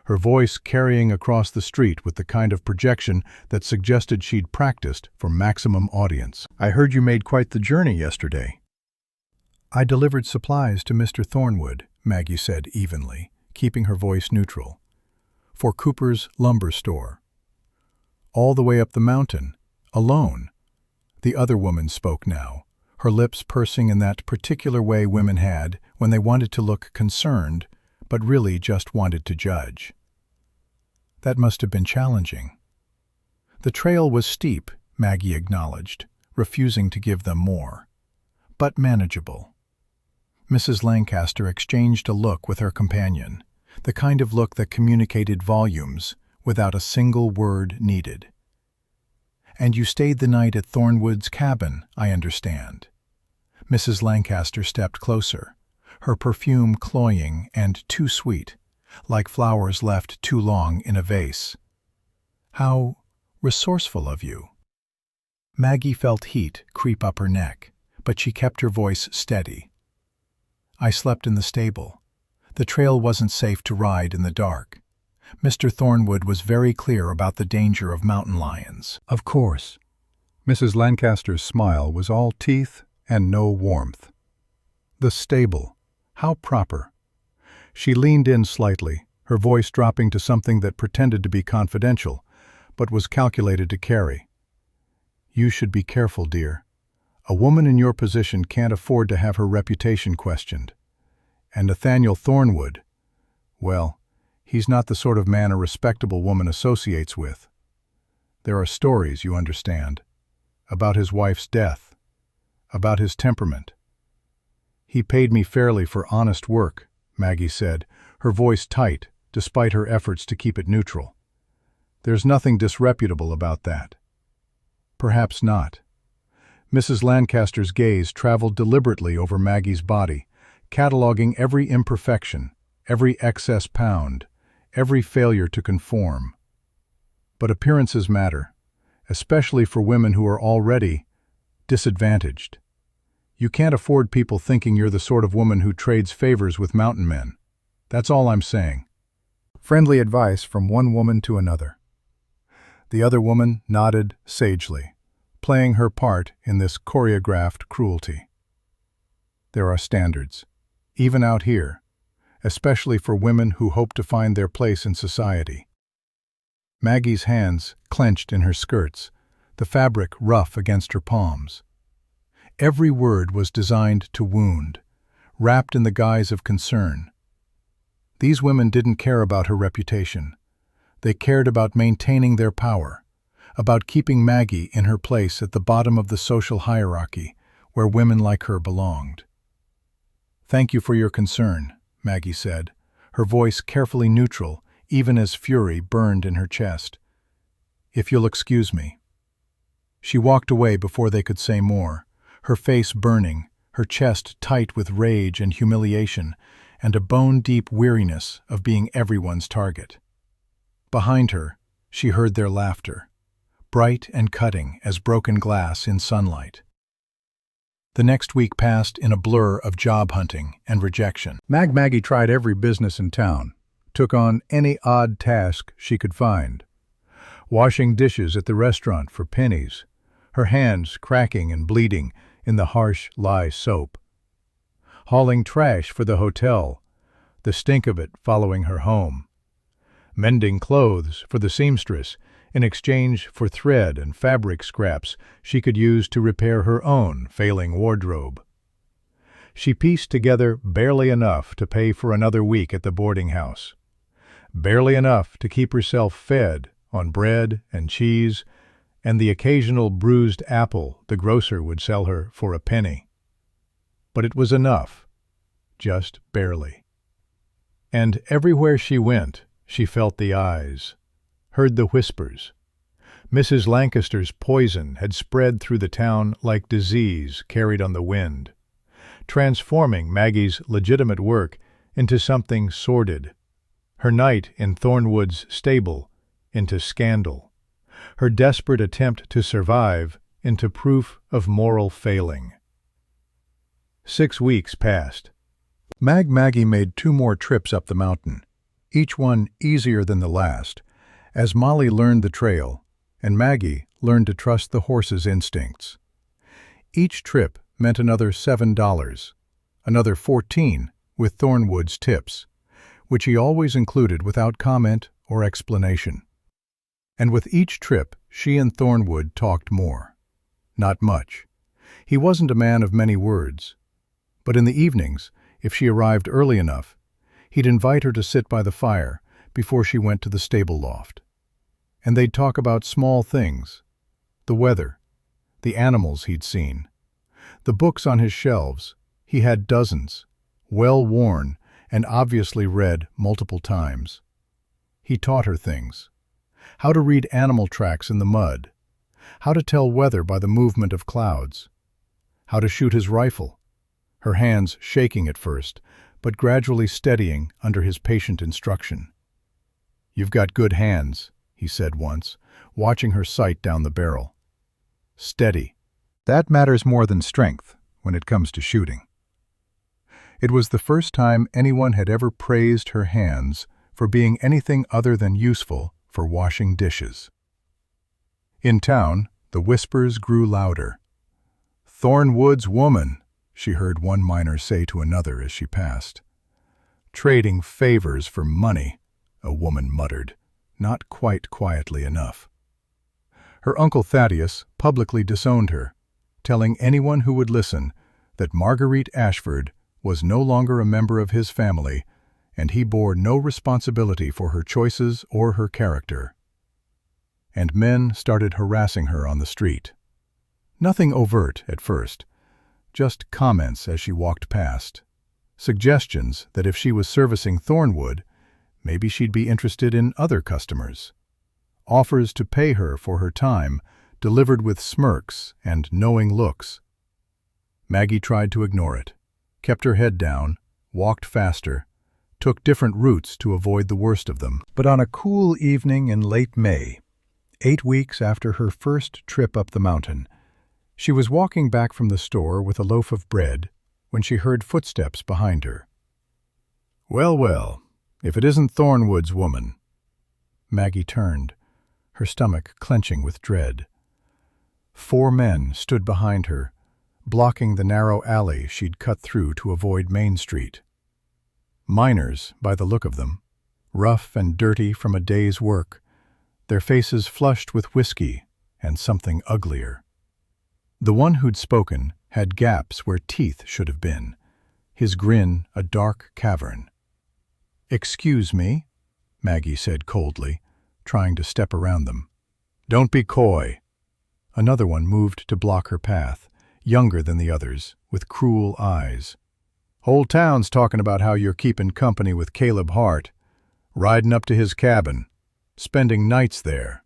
her voice carrying across the street with the kind of projection that suggested she'd practiced for maximum audience. "I heard you made quite the journey yesterday." "I delivered supplies to Mr. Thornwood," Maggie said evenly, keeping her voice neutral. "For Cooper's lumber store." "All the way up the mountain, alone." The other woman spoke now, her lips pursing in that particular way women had when they wanted to look concerned, but really just wanted to judge. "That must have been challenging." The trail was steep, Maggie acknowledged, refusing to give them more. But manageable. Mrs. Lancaster exchanged a look with her companion, the kind of look that communicated volumes without a single word needed. "And you stayed the night at Thornwood's cabin, I understand." Mrs. Lancaster stepped closer, her perfume cloying and too sweet, like flowers left too long in a vase. "How resourceful of you." Maggie felt heat creep up her neck, but she kept her voice steady. "I slept in the stable. The trail wasn't safe to ride in the dark. Mr. Thornwood was very clear about the danger of mountain lions." "Of course." Mrs. Lancaster's smile was all teeth and no warmth. The stable. How proper. She leaned in slightly, her voice dropping to something that pretended to be confidential, but was calculated to carry. "You should be careful, dear. A woman in your position can't afford to have her reputation questioned. And Nathaniel Thornwood, well, he's not the sort of man a respectable woman associates with. There are stories, you understand, about his wife's death, about his temperament." "He paid me fairly for honest work," Maggie said, her voice tight despite her efforts to keep it neutral. "There's nothing disreputable about that." "Perhaps not." Mrs. Lancaster's gaze traveled deliberately over Maggie's body, cataloging every imperfection, every excess pound, every failure to conform. But appearances matter, especially for women who are already disadvantaged. You can't afford people thinking you're the sort of woman who trades favors with mountain men. That's all I'm saying. Friendly advice from one woman to another. The other woman nodded sagely, playing her part in this choreographed cruelty. There are standards, even out here, especially for women who hope to find their place in society. Maggie's hands clenched in her skirts, the fabric rough against her palms. Every word was designed to wound, wrapped in the guise of concern. These women didn't care about her reputation. They cared about maintaining their power, about keeping Maggie in her place at the bottom of the social hierarchy where women like her belonged. "Thank you for your concern," Maggie said, her voice carefully neutral even as fury burned in her chest. "If you'll excuse me." She walked away before they could say more, her face burning, her chest tight with rage and humiliation, and a bone-deep weariness of being everyone's target. Behind her, she heard their laughter, bright and cutting as broken glass in sunlight. The next week passed in a blur of job hunting and rejection. Maggie tried every business in town, took on any odd task she could find. Washing dishes at the restaurant for pennies, her hands cracking and bleeding in the harsh lye soap. Hauling trash for the hotel, the stink of it following her home. Mending clothes for the seamstress in exchange for thread and fabric scraps she could use to repair her own failing wardrobe. She pieced together barely enough to pay for another week at the boarding house, barely enough to keep herself fed on bread and cheese and the occasional bruised apple the grocer would sell her for a penny. But it was enough, just barely. And everywhere she went, she felt the eyes, heard the whispers. Mrs. Lancaster's poison had spread through the town like disease carried on the wind, transforming Maggie's legitimate work into something sordid, her night in Thornwood's stable into scandal, her desperate attempt to survive into proof of moral failing. 6 weeks passed. Maggie made 2 more trips up the mountain, each one easier than the last, as Molly learned the trail and Maggie learned to trust the horse's instincts. Each trip meant another $7, another $14 with Thornwood's tips, which he always included without comment or explanation. And with each trip, she and Thornwood talked more. Not much. He wasn't a man of many words. But in the evenings, if she arrived early enough, he'd invite her to sit by the fire before she went to the stable loft. And they'd talk about small things, the weather, the animals he'd seen, the books on his shelves. He had dozens, well-worn and obviously read multiple times. He taught her things. How to read animal tracks in the mud, how to tell weather by the movement of clouds, how to shoot his rifle, her hands shaking at first, but gradually steadying under his patient instruction. "You've got good hands," he said once, watching her sight down the barrel. "Steady. That matters more than strength when it comes to shooting." It was the first time anyone had ever praised her hands for being anything other than useful for washing dishes. In town, the whispers grew louder. "Thornwood's woman," she heard one miner say to another as she passed. "Trading favors for money," a woman muttered, not quite quietly enough. Her Uncle Thaddeus publicly disowned her, telling anyone who would listen that Marguerite Ashford was no longer a member of his family, and he bore no responsibility for her choices or her character. And men started harassing her on the street. Nothing overt at first, just comments as she walked past, suggestions that if she was servicing Thornwood, maybe she'd be interested in other customers. Offers to pay her for her time, delivered with smirks and knowing looks. Maggie tried to ignore it, kept her head down, walked faster, took different routes to avoid the worst of them. But on a cool evening in late May, 8 weeks after her first trip up the mountain, she was walking back from the store with a loaf of bread when she heard footsteps behind her. "Well, well, if it isn't Thornwood's woman." Maggie turned, her stomach clenching with dread. 4 men stood behind her, blocking the narrow alley she'd cut through to avoid Main Street. Miners, by the look of them, rough and dirty from a day's work, their faces flushed with whiskey and something uglier. The one who'd spoken had gaps where teeth should have been, his grin a dark cavern. "Excuse me," Maggie said coldly, trying to step around them. "Don't be coy." Another one moved to block her path, younger than the others, with cruel eyes. "Whole town's talking about how you're keeping company with Caleb Hart, riding up to his cabin, spending nights there."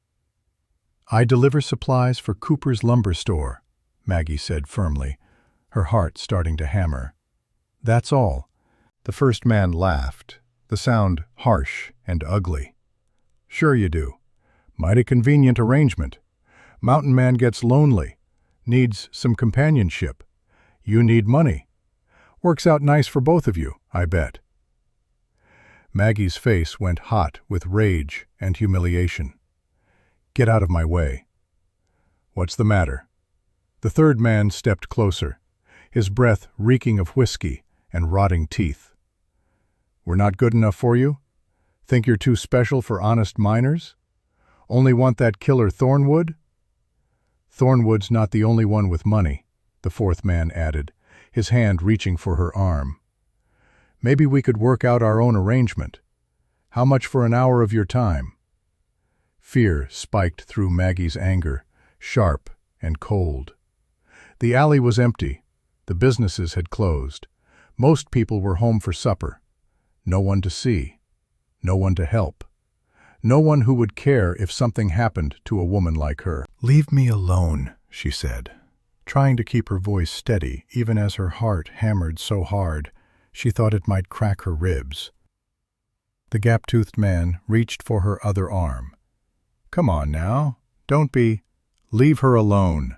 "I deliver supplies for Cooper's lumber store," Maggie said firmly, her heart starting to hammer. "That's all." The first man laughed, the sound harsh and ugly. "Sure you do. Mighty convenient arrangement. Mountain man gets lonely, needs some companionship. You need money. Works out nice for both of you, I bet." Maggie's face went hot with rage and humiliation. "Get out of my way." "What's the matter?" The third man stepped closer, his breath reeking of whiskey and rotting teeth. "We're not good enough for you? Think you're too special for honest miners? Only want that killer Thornwood?" "Thornwood's not the only one with money," the fourth man added, his hand reaching for her arm. "Maybe we could work out our own arrangement. How much for an hour of your time?" Fear spiked through Maggie's anger, sharp and cold. The alley was empty. The businesses had closed. Most people were home for supper. No one to see. No one to help. No one who would care if something happened to a woman like her. "Leave me alone," she said, trying to keep her voice steady even as her heart hammered so hard she thought it might crack her ribs. The gap-toothed man reached for her other arm. "Come on now, don't be—" "Leave her alone."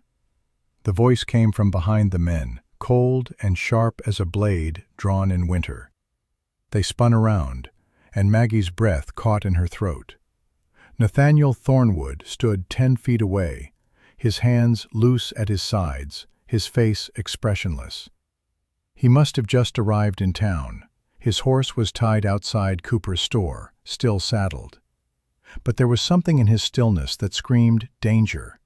The voice came from behind the men, cold and sharp as a blade drawn in winter. They spun around, and Maggie's breath caught in her throat. Nathaniel Thornwood stood 10 feet away, his hands loose at his sides, his face expressionless. He must have just arrived in town. His horse was tied outside Cooper's store, still saddled. But there was something in his stillness that screamed danger.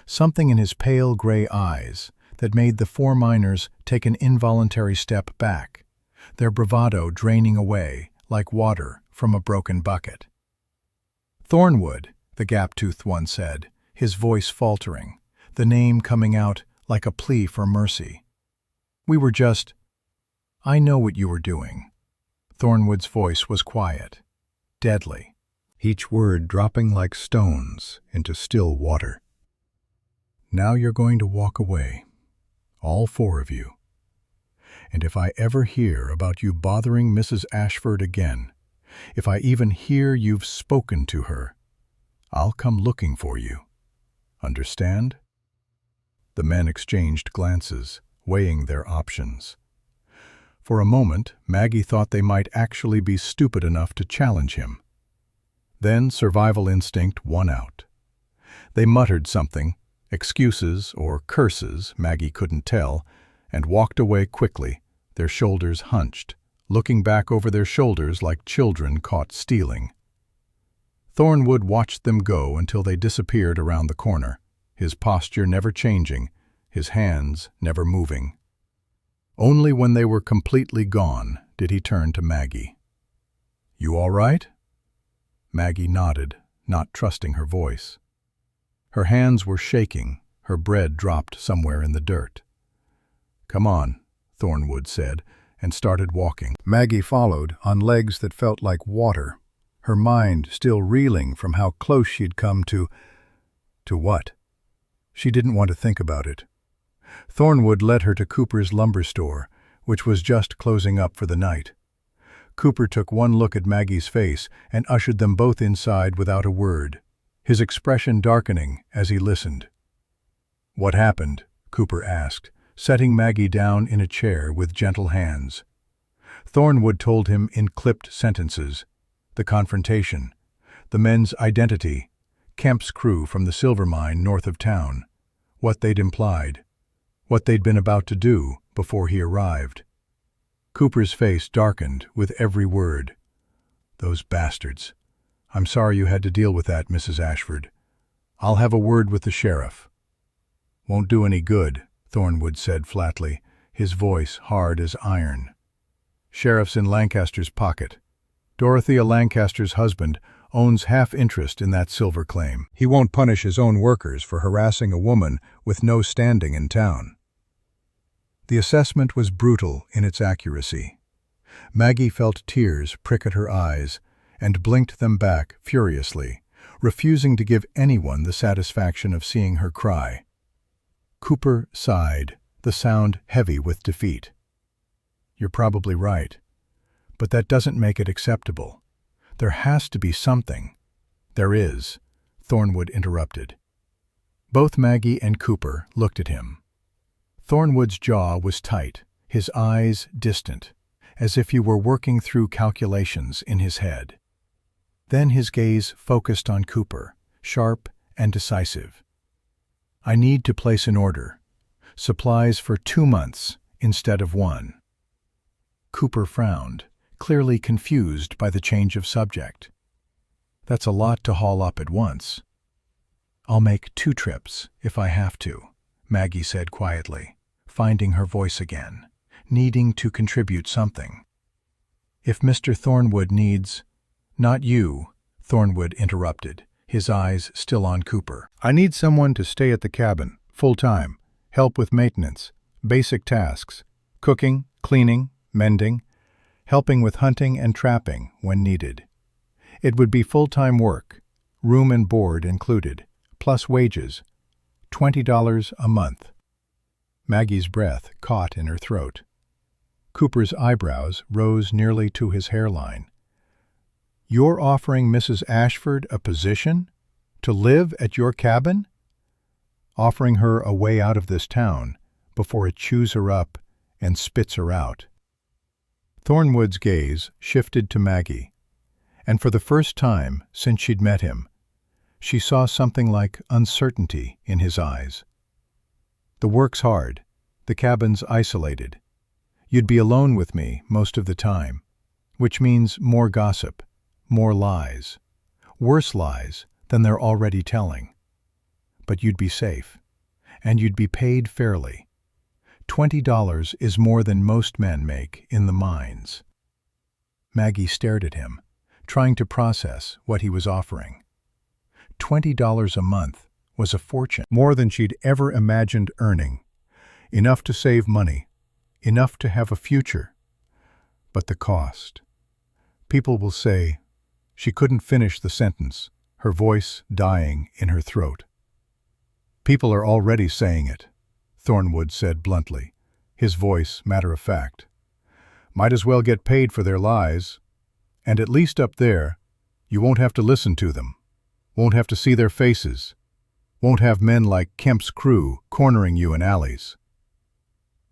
Something in his pale gray eyes that made the 4 miners take an involuntary step back, their bravado draining away like water from a broken bucket. "Thornwood," the gap-toothed one said, his voice faltering, the name coming out like a plea for mercy. "We were just—" "I know what you were doing." Thornwood's voice was quiet, deadly, each word dropping like stones into still water. "Now you're going to walk away, all 4 of you. And if I ever hear about you bothering Mrs. Ashford again, if I even hear you've spoken to her, I'll come looking for you. Understand?" The men exchanged glances, weighing their options. For a moment, Maggie thought they might actually be stupid enough to challenge him. Then survival instinct won out. They muttered something, excuses or curses, Maggie couldn't tell, and walked away quickly, their shoulders hunched, looking back over their shoulders like children caught stealing. Thornwood watched them go until they disappeared around the corner, his posture never changing, his hands never moving. Only when they were completely gone did he turn to Maggie. "You all right?" Maggie nodded, not trusting her voice. Her hands were shaking, her bread dropped somewhere in the dirt. "Come on," Thornwood said, and started walking. Maggie followed on legs that felt like water, her mind still reeling from how close she'd come to what? She didn't want to think about it. Thornwood led her to Cooper's lumber store, which was just closing up for the night. Cooper took one look at Maggie's face and ushered them both inside without a word, his expression darkening as he listened. "What happened?" Cooper asked, setting Maggie down in a chair with gentle hands. Thornwood told him in clipped sentences, the confrontation, the men's identity, Kemp's crew from the silver mine north of town, what they'd implied, what they'd been about to do before he arrived. Cooper's face darkened with every word. "Those bastards. I'm sorry you had to deal with that, Mrs. Ashford. I'll have a word with the sheriff." "Won't do any good," Thornwood said flatly, his voice hard as iron. "Sheriff's in Lancaster's pocket. Dorothea Lancaster's husband owns half interest in that silver claim. He won't punish his own workers for harassing a woman with no standing in town." The assessment was brutal in its accuracy. Maggie felt tears prick at her eyes and blinked them back furiously, refusing to give anyone the satisfaction of seeing her cry. Cooper sighed, the sound heavy with defeat. "You're probably right, but that doesn't make it acceptable. There has to be something." "There is," Thornwood interrupted. Both Maggie and Cooper looked at him. Thornwood's jaw was tight, his eyes distant, as if he were working through calculations in his head. Then his gaze focused on Cooper, sharp and decisive. "I need to place an order. Supplies for 2 months instead of 1. Cooper frowned, clearly confused by the change of subject. "That's a lot to haul up at once." "I'll make 2 trips, if I have to," Maggie said quietly, finding her voice again, needing to contribute something. "If Mr. Thornwood needs—" "Not you," Thornwood interrupted, his eyes still on Cooper. "I need someone to stay at the cabin, full-time, help with maintenance, basic tasks, cooking, cleaning, mending, helping with hunting and trapping when needed. It would be full-time work, room and board included, plus wages, $20 a month." Maggie's breath caught in her throat. Cooper's eyebrows rose nearly to his hairline. "You're offering Mrs. Ashford a position? To live at your cabin?" "Offering her a way out of this town before it chews her up and spits her out." Thornwood's gaze shifted to Maggie, and for the first time since she'd met him, she saw something like uncertainty in his eyes. "The work's hard. The cabin's isolated. You'd be alone with me most of the time, which means more gossip, more lies, worse lies than they're already telling. But you'd be safe, and you'd be paid fairly. $20 is more than most men make in the mines." Maggie stared at him, trying to process what he was offering. $20 a month was a fortune, more than she'd ever imagined earning. Enough to save money, enough to have a future. But the cost. People will say. She couldn't finish the sentence, her voice dying in her throat. "People are already saying it," Thornwood said bluntly, his voice matter-of-fact. "Might as well get paid for their lies. And at least up there, you won't have to listen to them, won't have to see their faces, won't have men like Kemp's crew cornering you in alleys."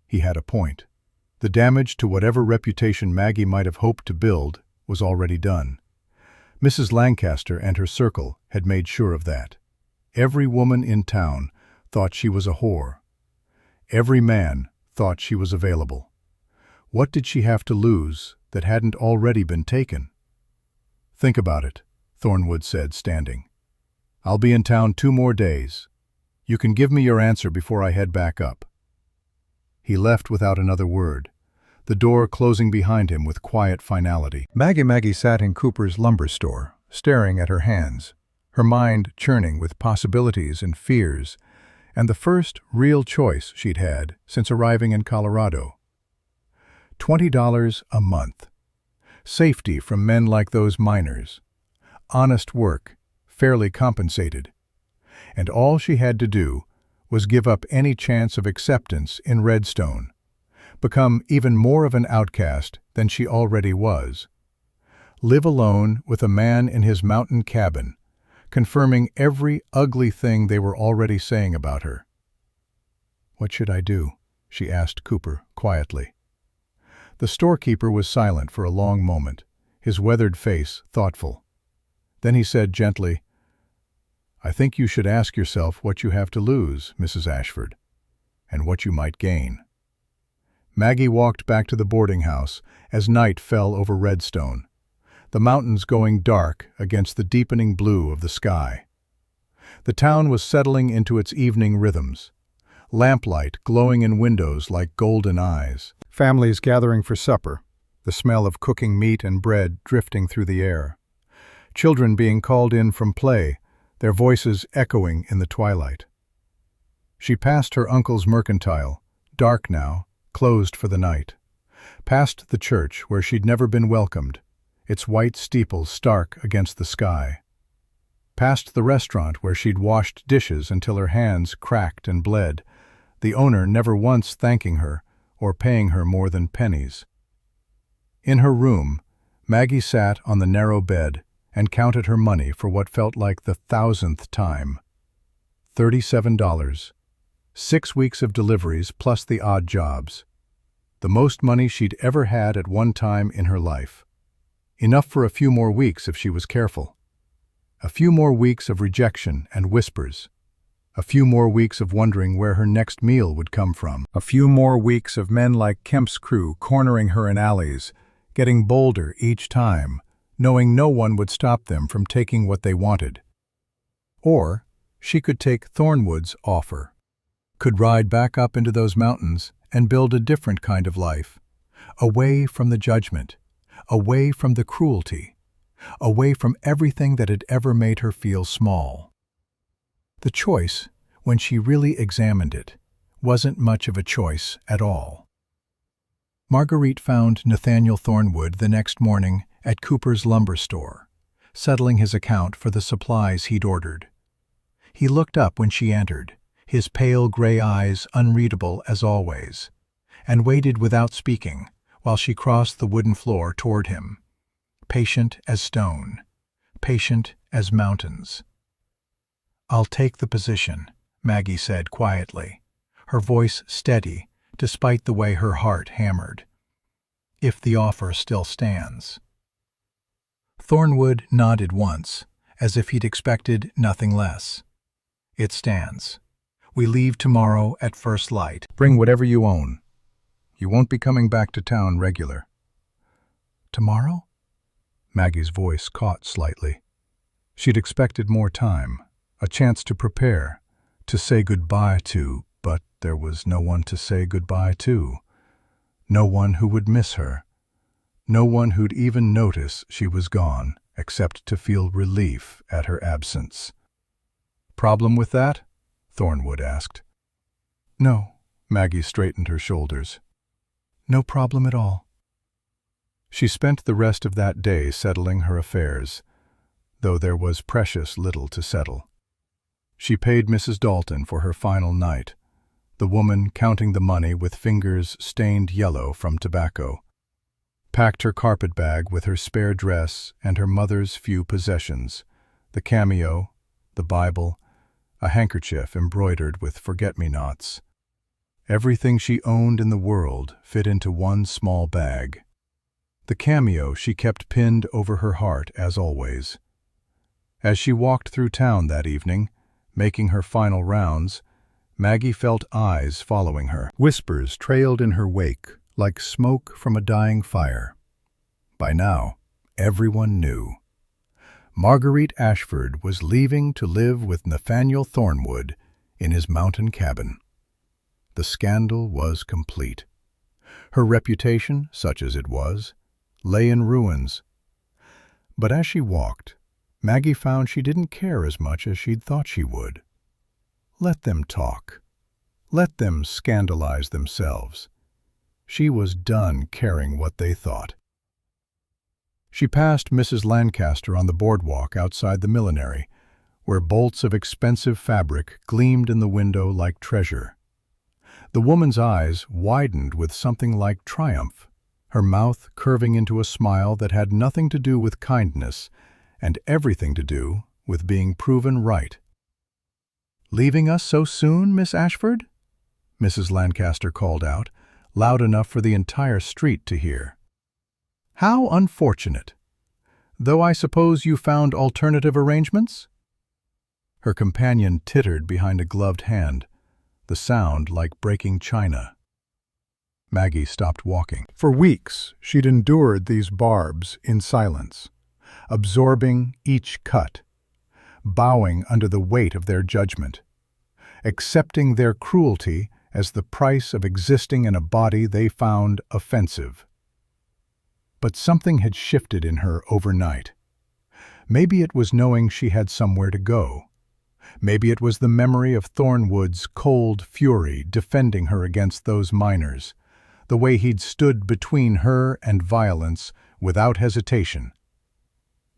He had a point. The damage to whatever reputation Maggie might have hoped to build was already done. Mrs. Lancaster and her circle had made sure of that. Every woman in town thought she was a whore. Every man thought she was available. What did she have to lose that hadn't already been taken? "Think about it," Thornwood said, standing. "I'll be in town 2 more days. You can give me your answer before I head back up." He left without another word, the door closing behind him with quiet finality. Maggie sat in Cooper's lumber store, staring at her hands, her mind churning with possibilities and fears, and the first real choice she'd had since arriving in Colorado. $20 a month. Safety from men like those miners. Honest work, fairly compensated. And all she had to do was give up any chance of acceptance in Redstone, become even more of an outcast than she already was. Live alone with a man in his mountain cabin, confirming every ugly thing they were already saying about her. "What should I do?" she asked Cooper quietly. The storekeeper was silent for a long moment, his weathered face thoughtful. Then he said gently, "I think you should ask yourself what you have to lose, Mrs. Ashford, and what you might gain." Maggie walked back to the boarding house as night fell over Redstone, the mountains going dark against the deepening blue of the sky. The town was settling into its evening rhythms, lamplight glowing in windows like golden eyes, families gathering for supper, the smell of cooking meat and bread drifting through the air, children being called in from play, their voices echoing in the twilight. She passed her uncle's mercantile, dark now, closed for the night, past the church where she'd never been welcomed, its white steeple stark against the sky, past the restaurant where she'd washed dishes until her hands cracked and bled, the owner never once thanking her or paying her more than pennies. In her room, Maggie sat on the narrow bed and counted her money for what felt like the 1,000th time. $37. 6 weeks of deliveries plus the odd jobs. The most money she'd ever had at one time in her life. Enough for a few more weeks if she was careful. A few more weeks of rejection and whispers. A few more weeks of wondering where her next meal would come from. A few more weeks of men like Kemp's crew cornering her in alleys, getting bolder each time, knowing no one would stop them from taking what they wanted. Or she could take Thornwood's offer, could ride back up into those mountains and build a different kind of life, away from the judgment, away from the cruelty, away from everything that had ever made her feel small. The choice, when she really examined it, wasn't much of a choice at all. Marguerite found Nathaniel Thornwood the next morning at Cooper's lumber store, settling his account for the supplies he'd ordered. He looked up when she entered, his pale gray eyes unreadable as always, and waited without speaking while she crossed the wooden floor toward him, patient as stone, patient as mountains. "I'll take the position," Maggie said quietly, her voice steady despite the way her heart hammered. "If the offer still stands." Thornwood nodded once, as if he'd expected nothing less. "It stands. We leave tomorrow at first light. Bring whatever you own. You won't be coming back to town regular." "Tomorrow?" Maggie's voice caught slightly. She'd expected more time, a chance to prepare, to say goodbye to, but there was no one to say goodbye to. No one who would miss her. No one who'd even notice she was gone, except to feel relief at her absence. "Problem with that?" Thornwood asked. "No," Maggie straightened her shoulders. "No problem at all." She spent the rest of that day settling her affairs, though there was precious little to settle. She paid Mrs. Dalton for her final night, the woman counting the money with fingers stained yellow from tobacco, packed her carpetbag with her spare dress and her mother's few possessions, the cameo, the Bible, a handkerchief embroidered with forget-me-nots. Everything she owned in the world fit into one small bag. The cameo she kept pinned over her heart as always. As she walked through town that evening, making her final rounds, Maggie felt eyes following her. Whispers trailed in her wake like smoke from a dying fire. By now, everyone knew. Marguerite Ashford was leaving to live with Nathaniel Thornwood in his mountain cabin. The scandal was complete. Her reputation, such as it was, lay in ruins. But as she walked, Maggie found she didn't care as much as she'd thought she would. Let them talk. Let them scandalize themselves. She was done caring what they thought. She passed Mrs. Lancaster on the boardwalk outside the millinery, where bolts of expensive fabric gleamed in the window like treasure. The woman's eyes widened with something like triumph, her mouth curving into a smile that had nothing to do with kindness and everything to do with being proven right. "Leaving us so soon, Miss Ashford?" Mrs. Lancaster called out, loud enough for the entire street to hear. "How unfortunate! Though I suppose you found alternative arrangements?" Her companion tittered behind a gloved hand, the sound like breaking china. Maggie stopped walking. For weeks, she'd endured these barbs in silence, absorbing each cut, bowing under the weight of their judgment, accepting their cruelty as the price of existing in a body they found offensive. But something had shifted in her overnight. Maybe it was knowing she had somewhere to go. Maybe it was the memory of Thornwood's cold fury defending her against those miners, the way he'd stood between her and violence without hesitation.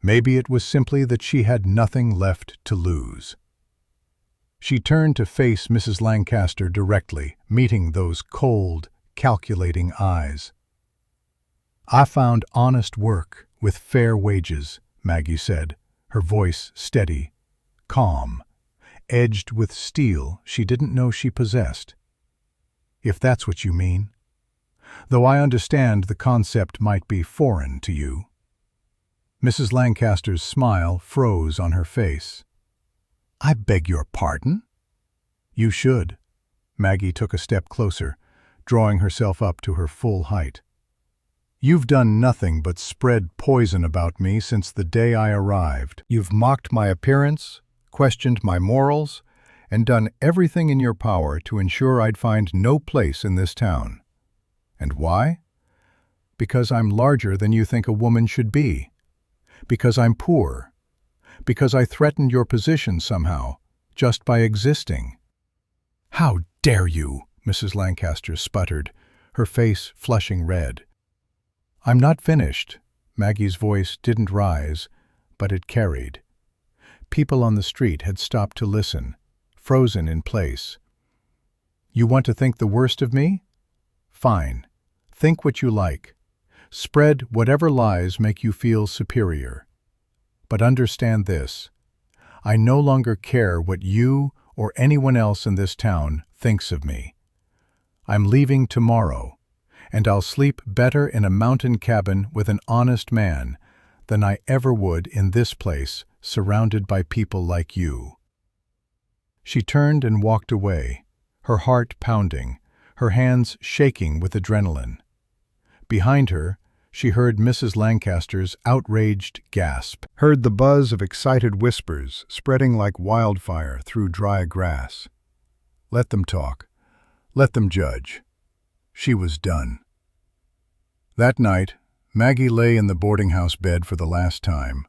Maybe it was simply that she had nothing left to lose. She turned to face Mrs. Lancaster directly, meeting those cold, calculating eyes. "I found honest work with fair wages," Maggie said, her voice steady, calm, edged with steel she didn't know she possessed. "If that's what you mean. Though I understand the concept might be foreign to you." Mrs. Lancaster's smile froze on her face. "I beg your pardon?" "You should." Maggie took a step closer, drawing herself up to her full height. "You've done nothing but spread poison about me since the day I arrived. You've mocked my appearance, questioned my morals, and done everything in your power to ensure I'd find no place in this town. And why? Because I'm larger than you think a woman should be. Because I'm poor. Because I threatened your position somehow, just by existing." "How dare you?" Mrs. Lancaster sputtered, her face flushing red. "I'm not finished." Maggie's voice didn't rise, but it carried. People on the street had stopped to listen, frozen in place. "You want to think the worst of me? Fine. Think what you like. Spread whatever lies make you feel superior. But understand this. I no longer care what you or anyone else in this town thinks of me. I'm leaving tomorrow, and I'll sleep better in a mountain cabin with an honest man than I ever would in this place surrounded by people like you." She turned and walked away, her heart pounding, her hands shaking with adrenaline. Behind her, she heard Mrs. Lancaster's outraged gasp, heard the buzz of excited whispers spreading like wildfire through dry grass. Let them talk. Let them judge. She was done. That night, Maggie lay in the boarding-house bed for the last time,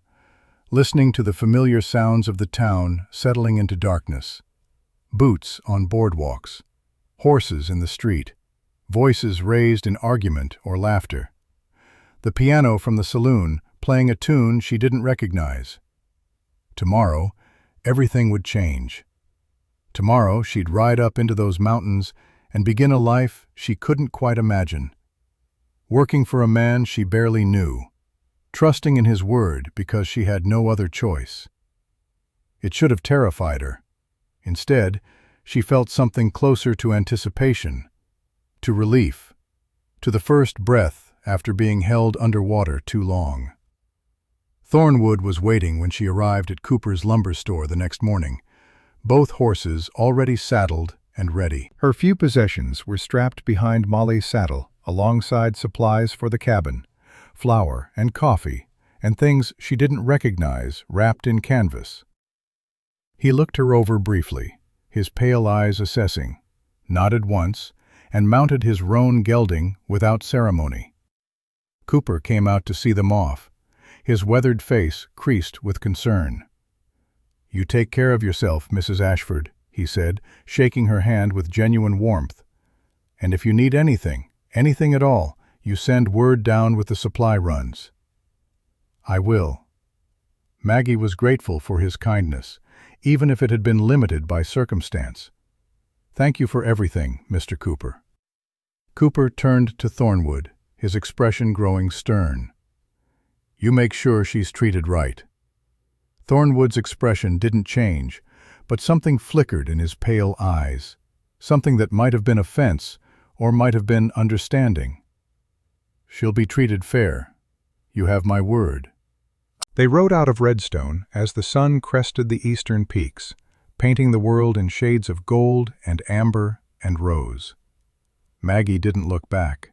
listening to the familiar sounds of the town settling into darkness. Boots on boardwalks, horses in the street, voices raised in argument or laughter. The piano from the saloon playing a tune she didn't recognize. Tomorrow, everything would change. Tomorrow, she'd ride up into those mountains and begin a life she couldn't quite imagine. Working for a man she barely knew, trusting in his word because she had no other choice. It should have terrified her. Instead, she felt something closer to anticipation, to relief, to the first breath after being held underwater too long. Thornwood was waiting when she arrived at Cooper's lumber store the next morning, both horses already saddled and ready. Her few possessions were strapped behind Molly's saddle, alongside supplies for the cabin, flour and coffee, and things she didn't recognize wrapped in canvas. He looked her over briefly, his pale eyes assessing, nodded once, and mounted his roan gelding without ceremony. Cooper came out to see them off, his weathered face creased with concern. "You take care of yourself, Mrs. Ashford," he said, shaking her hand with genuine warmth. "And if you need anything at all, you send word down with the supply runs." "I will." Maggie was grateful for his kindness, even if it had been limited by circumstance. "Thank you for everything, Mr. Cooper." Cooper turned to Thornwood, his expression growing stern. "You make sure she's treated right." Thornwood's expression didn't change, but something flickered in his pale eyes, something that might have been offense or might have been understanding. "She'll be treated fair. You have my word." They rode out of Redstone as the sun crested the eastern peaks, painting the world in shades of gold and amber and rose. Maggie didn't look back.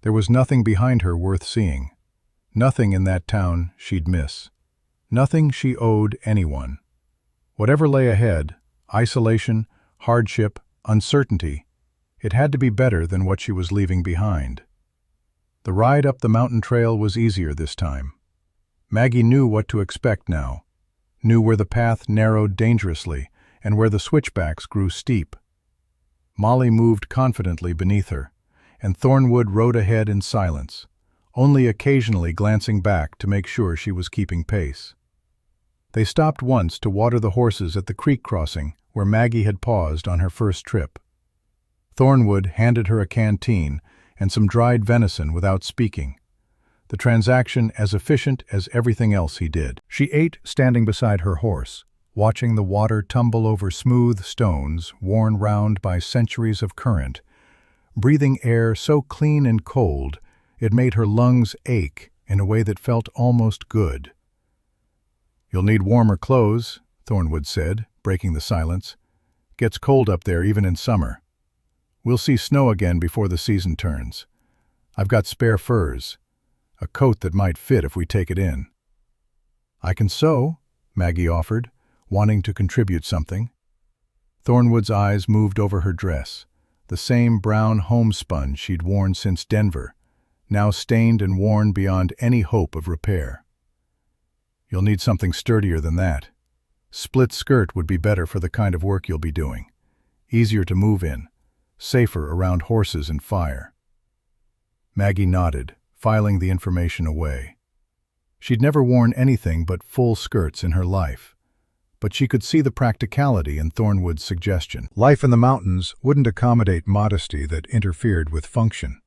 There was nothing behind her worth seeing. Nothing in that town she'd miss. Nothing she owed anyone. Whatever lay ahead, isolation, hardship, uncertainty, it had to be better than what she was leaving behind. The ride up the mountain trail was easier this time. Maggie knew what to expect now, knew where the path narrowed dangerously and where the switchbacks grew steep. Molly moved confidently beneath her, and Thornwood rode ahead in silence, only occasionally glancing back to make sure she was keeping pace. They stopped once to water the horses at the creek crossing where Maggie had paused on her first trip. Thornwood handed her a canteen and some dried venison without speaking, the transaction as efficient as everything else he did. She ate standing beside her horse, watching the water tumble over smooth stones worn round by centuries of current, breathing air so clean and cold it made her lungs ache in a way that felt almost good. "You'll need warmer clothes," Thornwood said, breaking the silence. "Gets cold up there even in summer. We'll see snow again before the season turns. I've got spare furs, a coat that might fit if we take it in." "I can sew," Maggie offered, wanting to contribute something. Thornwood's eyes moved over her dress, the same brown homespun she'd worn since Denver, now stained and worn beyond any hope of repair. "You'll need something sturdier than that. Split skirt would be better for the kind of work you'll be doing. Easier to move in, safer around horses and fire." Maggie nodded, filing the information away. She'd never worn anything but full skirts in her life, but she could see the practicality in Thornwood's suggestion. Life in the mountains wouldn't accommodate modesty that interfered with function.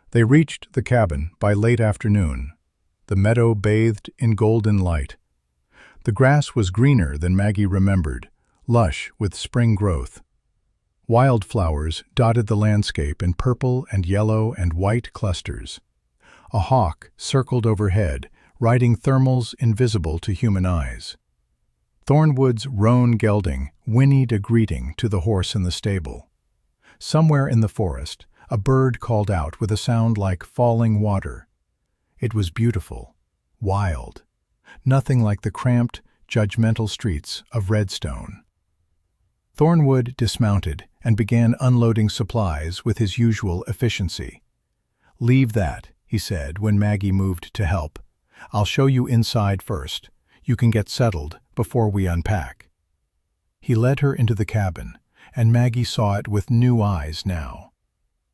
They reached the cabin by late afternoon, the meadow bathed in golden light. The grass was greener than Maggie remembered, lush with spring growth. Wildflowers dotted the landscape in purple and yellow and white clusters. A hawk circled overhead, riding thermals invisible to human eyes. Thornwood's roan gelding whinnied a greeting to the horse in the stable. Somewhere in the forest, a bird called out with a sound like falling water. It was beautiful, wild, nothing like the cramped, judgmental streets of Redstone. Thornwood dismounted and began unloading supplies with his usual efficiency. "Leave that," he said when Maggie moved to help. "I'll show you inside first. You can get settled before we unpack." He led her into the cabin, and Maggie saw it with new eyes now.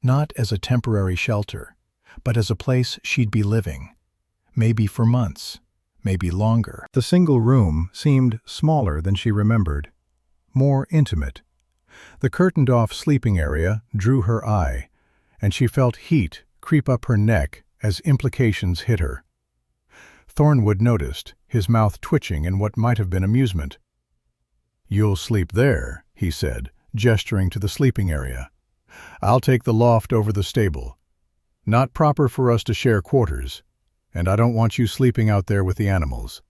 Not as a temporary shelter, but as a place she'd be living, maybe for months, maybe longer. The single room seemed smaller than she remembered, more intimate. The curtained-off sleeping area drew her eye, and she felt heat creep up her neck as implications hit her. Thornwood noticed, his mouth twitching in what might have been amusement. "You'll sleep there," he said, gesturing to the sleeping area. "I'll take the loft over the stable. Not proper for us to share quarters, and I don't want you sleeping out there with the animals."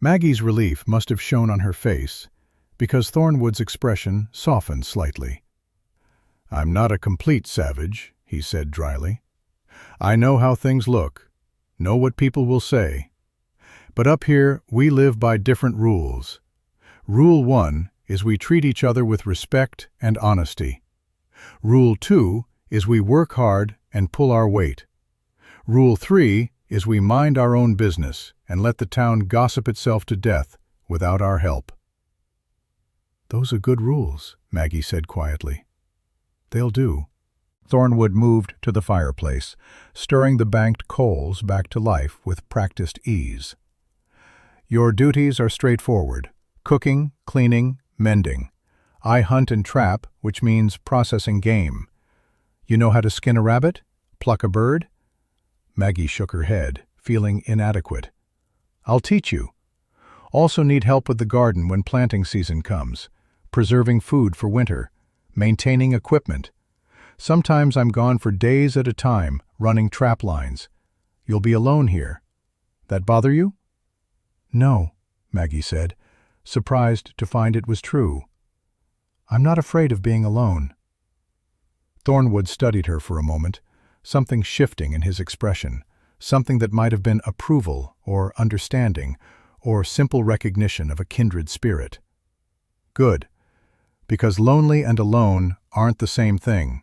Maggie's relief must have shown on her face, because Thornwood's expression softened slightly. "I'm not a complete savage," he said dryly. "I know how things look, know what people will say. But up here we live by different rules. Rule 1 is we treat each other with respect and honesty. Rule 2 is we work hard and pull our weight. Rule 3 is we mind our own business and let the town gossip itself to death without our help." "Those are good rules," Maggie said quietly. "They'll do." Thornwood moved to the fireplace, stirring the banked coals back to life with practiced ease. "Your duties are straightforward: cooking, cleaning, mending. I hunt and trap, which means processing game. You know how to skin a rabbit? Pluck a bird?" Maggie shook her head, feeling inadequate. "I'll teach you. Also need help with the garden when planting season comes, preserving food for winter, maintaining equipment. Sometimes I'm gone for days at a time, running trap lines. You'll be alone here. That bother you?" "No," Maggie said, surprised to find it was true. "I'm not afraid of being alone." Thornwood studied her for a moment, something shifting in his expression, something that might have been approval or understanding or simple recognition of a kindred spirit. "Good, because lonely and alone aren't the same thing.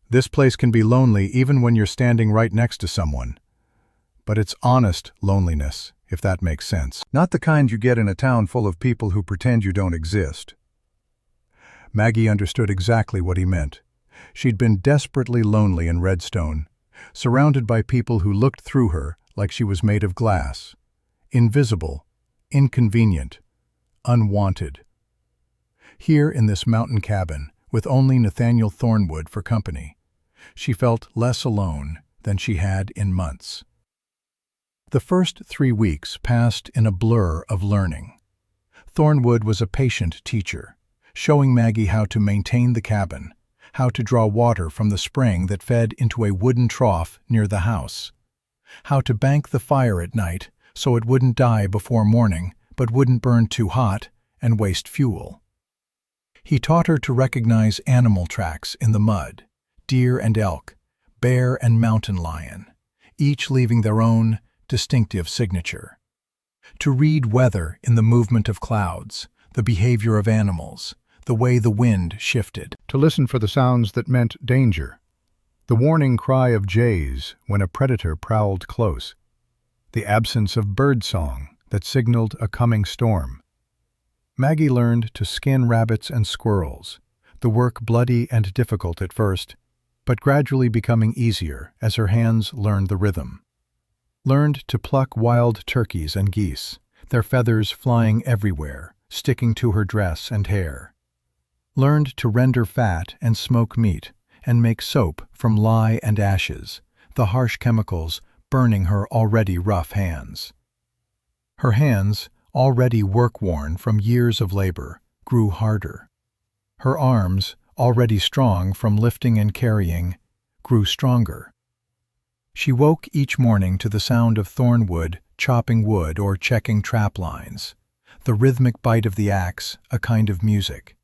This place can be lonely even when you're standing right next to someone. But it's honest loneliness, if that makes sense. Not the kind you get in a town full of people who pretend you don't exist." Maggie understood exactly what he meant. She'd been desperately lonely in Redstone, surrounded by people who looked through her like she was made of glass. Invisible, inconvenient, unwanted. Here in this mountain cabin, with only Nathaniel Thornwood for company, she felt less alone than she had in months. The first 3 weeks passed in a blur of learning. Thornwood was a patient teacher, showing Maggie how to maintain the cabin, how to draw water from the spring that fed into a wooden trough near the house, how to bank the fire at night so it wouldn't die before morning but wouldn't burn too hot and waste fuel. He taught her to recognize animal tracks in the mud, deer and elk, bear and mountain lion, each leaving their own distinctive signature. To read weather in the movement of clouds, the behavior of animals, the way the wind shifted. To listen for the sounds that meant danger. The warning cry of jays when a predator prowled close. The absence of birdsong that signaled a coming storm. Maggie learned to skin rabbits and squirrels, the work bloody and difficult at first, but gradually becoming easier as her hands learned the rhythm. Learned to pluck wild turkeys and geese, their feathers flying everywhere, sticking to her dress and hair. Learned to render fat and smoke meat, and make soap from lye and ashes, the harsh chemicals burning her already rough hands. Her hands, already work-worn from years of labor, grew harder. Her arms, already strong from lifting and carrying, grew stronger. She woke each morning to the sound of Thornwood chopping wood or checking trap lines, the rhythmic bite of the axe a kind of music,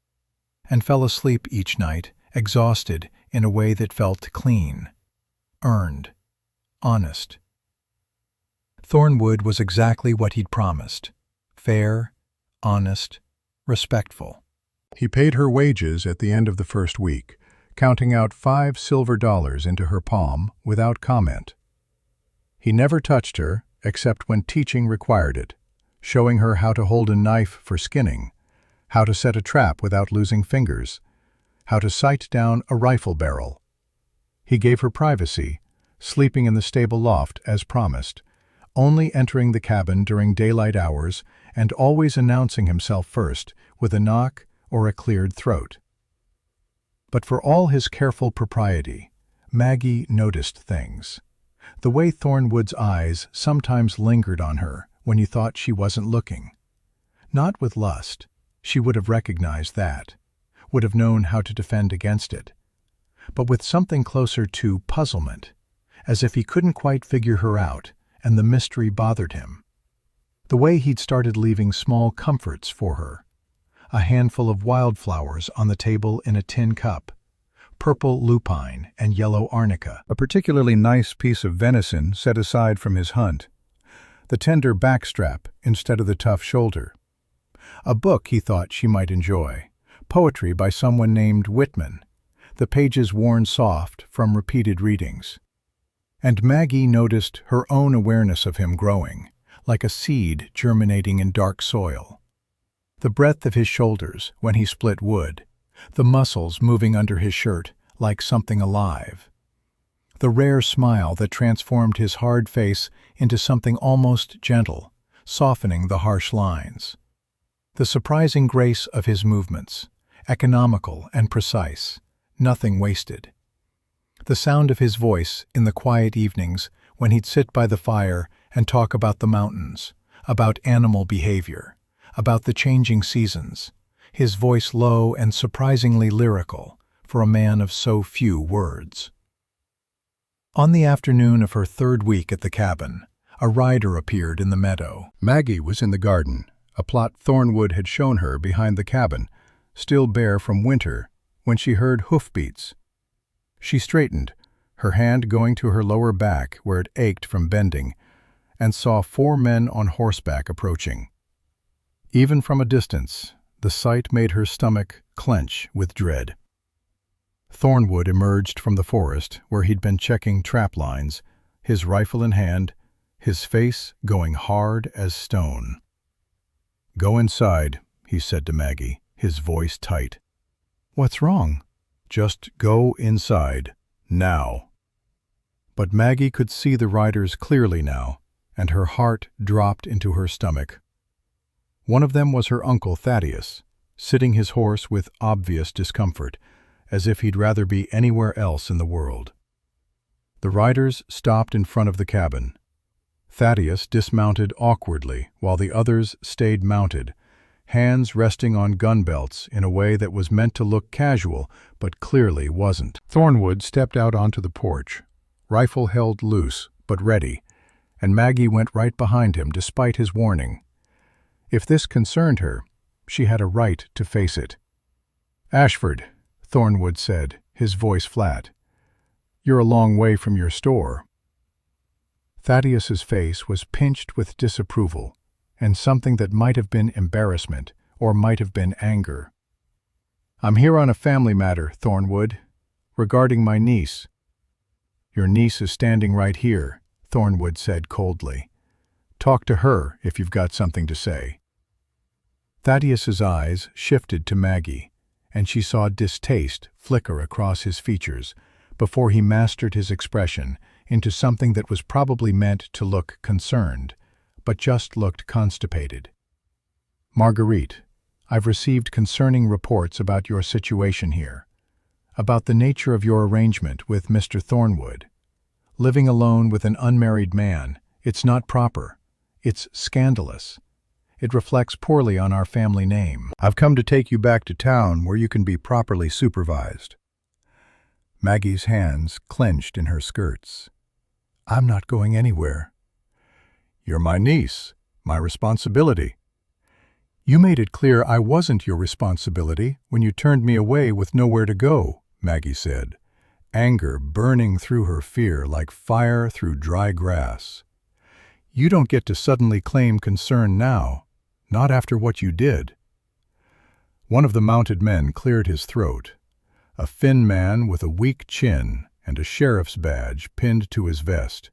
and fell asleep each night, exhausted in a way that felt clean, earned, honest. Thornwood was exactly what he'd promised: fair, honest, respectful. He paid her wages at the end of the first week, counting out $5 silver into her palm without comment. He never touched her except when teaching required it, showing her how to hold a knife for skinning, how to set a trap without losing fingers, how to sight down a rifle barrel. He gave her privacy, sleeping in the stable loft as promised, only entering the cabin during daylight hours and always announcing himself first with a knock or a cleared throat. But for all his careful propriety, Maggie noticed things. The way Thornwood's eyes sometimes lingered on her when you thought she wasn't looking. Not with lust, she would have recognized that, would have known how to defend against it, but with something closer to puzzlement, as if he couldn't quite figure her out and the mystery bothered him. The way he'd started leaving small comforts for her, a handful of wildflowers on the table in a tin cup, purple lupine and yellow arnica, A particularly nice piece of venison set aside from his hunt, the tender backstrap instead of the tough shoulder. A book he thought she might enjoy, poetry by someone named Whitman, the pages worn soft from repeated readings. And Maggie noticed her own awareness of him growing, like a seed germinating in dark soil. The breadth of his shoulders when he split wood, the muscles moving under his shirt like something alive. The rare smile that transformed his hard face into something almost gentle, softening the harsh lines. The surprising grace of his movements, economical and precise, nothing wasted. The sound of his voice in the quiet evenings when he'd sit by the fire and talk about the mountains, about animal behavior, about the changing seasons, his voice low and surprisingly lyrical for a man of so few words. On the afternoon of her third week at the cabin, a rider appeared in the meadow. Maggie was in the garden, a plot Thornwood had shown her behind the cabin, still bare from winter, when she heard hoofbeats. She straightened, her hand going to her lower back where it ached from bending, and saw 4 men on horseback approaching. Even from a distance, the sight made her stomach clench with dread. Thornwood emerged from the forest where he'd been checking trap lines, his rifle in hand, his face going hard as stone. "Go inside," he said to Maggie, his voice tight. "What's wrong?" "Just go inside, now." But Maggie could see the riders clearly now, and her heart dropped into her stomach. One of them was her uncle Thaddeus, sitting his horse with obvious discomfort, as if he'd rather be anywhere else in the world. The riders stopped in front of the cabin. Thaddeus dismounted awkwardly while the others stayed mounted, hands resting on gun belts in a way that was meant to look casual but clearly wasn't. Thornwood stepped out onto the porch, rifle held loose but ready, and Maggie went right behind him despite his warning. If this concerned her, she had a right to face it. "Ashford," Thornwood said, his voice flat, "you're a long way from your store." Thaddeus's face was pinched with disapproval, and something that might have been embarrassment or might have been anger. "I'm here on a family matter, Thornwood, regarding my niece." "Your niece is standing right here," Thornwood said coldly. "Talk to her if you've got something to say." Thaddeus's eyes shifted to Maggie, and she saw distaste flicker across his features before he mastered his expression into something that was probably meant to look concerned, but just looked constipated. "Marguerite, I've received concerning reports about your situation here, about the nature of your arrangement with Mr. Thornwood. Living alone with an unmarried man, it's not proper. It's scandalous. It reflects poorly on our family name. I've come to take you back to town where you can be properly supervised." Maggie's hands clenched in her skirts. "I'm not going anywhere." "You're my niece, my responsibility." "You made it clear I wasn't your responsibility when you turned me away with nowhere to go," Maggie said, anger burning through her fear like fire through dry grass. "You don't get to suddenly claim concern now, not after what you did." One of the mounted men cleared his throat, a thin man with a weak chin and a sheriff's badge pinned to his vest.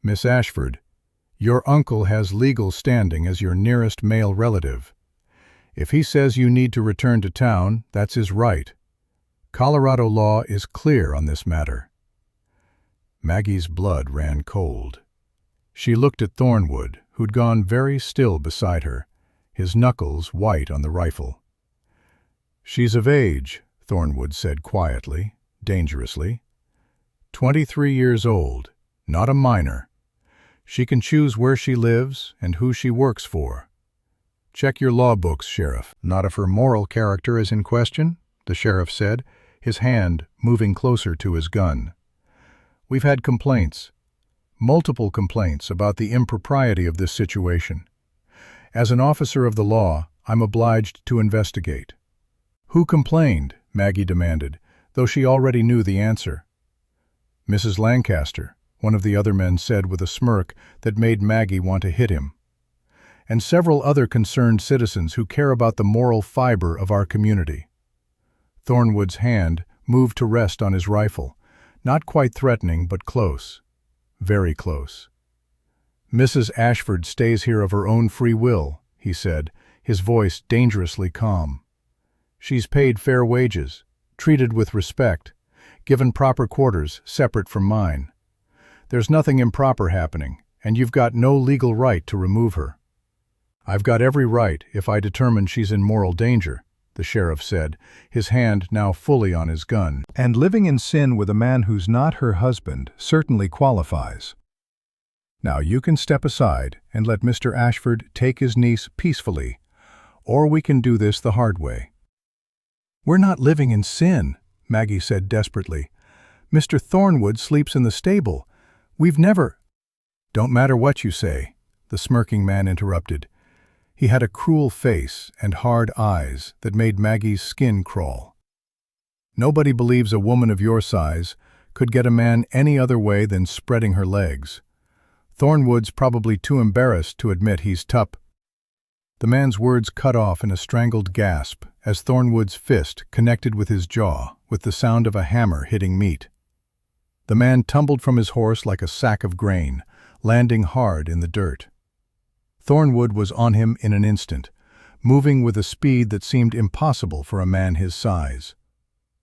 "Miss Ashford, your uncle has legal standing as your nearest male relative. If he says you need to return to town, that's his right. Colorado law is clear on this matter." Maggie's blood ran cold. She looked at Thornwood, who'd gone very still beside her, his knuckles white on the rifle. "She's of age," Thornwood said quietly, dangerously. 23 years old, not a minor. She can choose where she lives and who she works for. Check your law books, Sheriff." "Not if her moral character is in question," the sheriff said, his hand moving closer to his gun. "We've had complaints, multiple complaints about the impropriety of this situation. As an officer of the law, I'm obliged to investigate." "Who complained?" Maggie demanded, though she already knew the answer. "Mrs. Lancaster," one of the other men said with a smirk that made Maggie want to hit him. "And several other concerned citizens who care about the moral fiber of our community." Thornwood's hand moved to rest on his rifle, not quite threatening but close, very close. "Mrs. Ashford stays here of her own free will," he said, his voice dangerously calm. "She's paid fair wages, treated with respect, given proper quarters separate from mine. There's nothing improper happening, and you've got no legal right to remove her." "I've got every right if I determine she's in moral danger," the sheriff said, his hand now fully on his gun. "And living in sin with a man who's not her husband certainly qualifies. Now you can step aside and let Mr. Ashford take his niece peacefully, or we can do this the hard way." "We're not living in sin," Maggie said desperately. "Mr. Thornwood sleeps in the stable. We've never—" "Don't matter what you say," the smirking man interrupted. He had a cruel face and hard eyes that made Maggie's skin crawl. "Nobody believes a woman of your size could get a man any other way than spreading her legs. Thornwood's probably too embarrassed to admit he's tup—" The man's words cut off in a strangled gasp as Thornwood's fist connected with his jaw with the sound of a hammer hitting meat. The man tumbled from his horse like a sack of grain, landing hard in the dirt. Thornwood was on him in an instant, moving with a speed that seemed impossible for a man his size.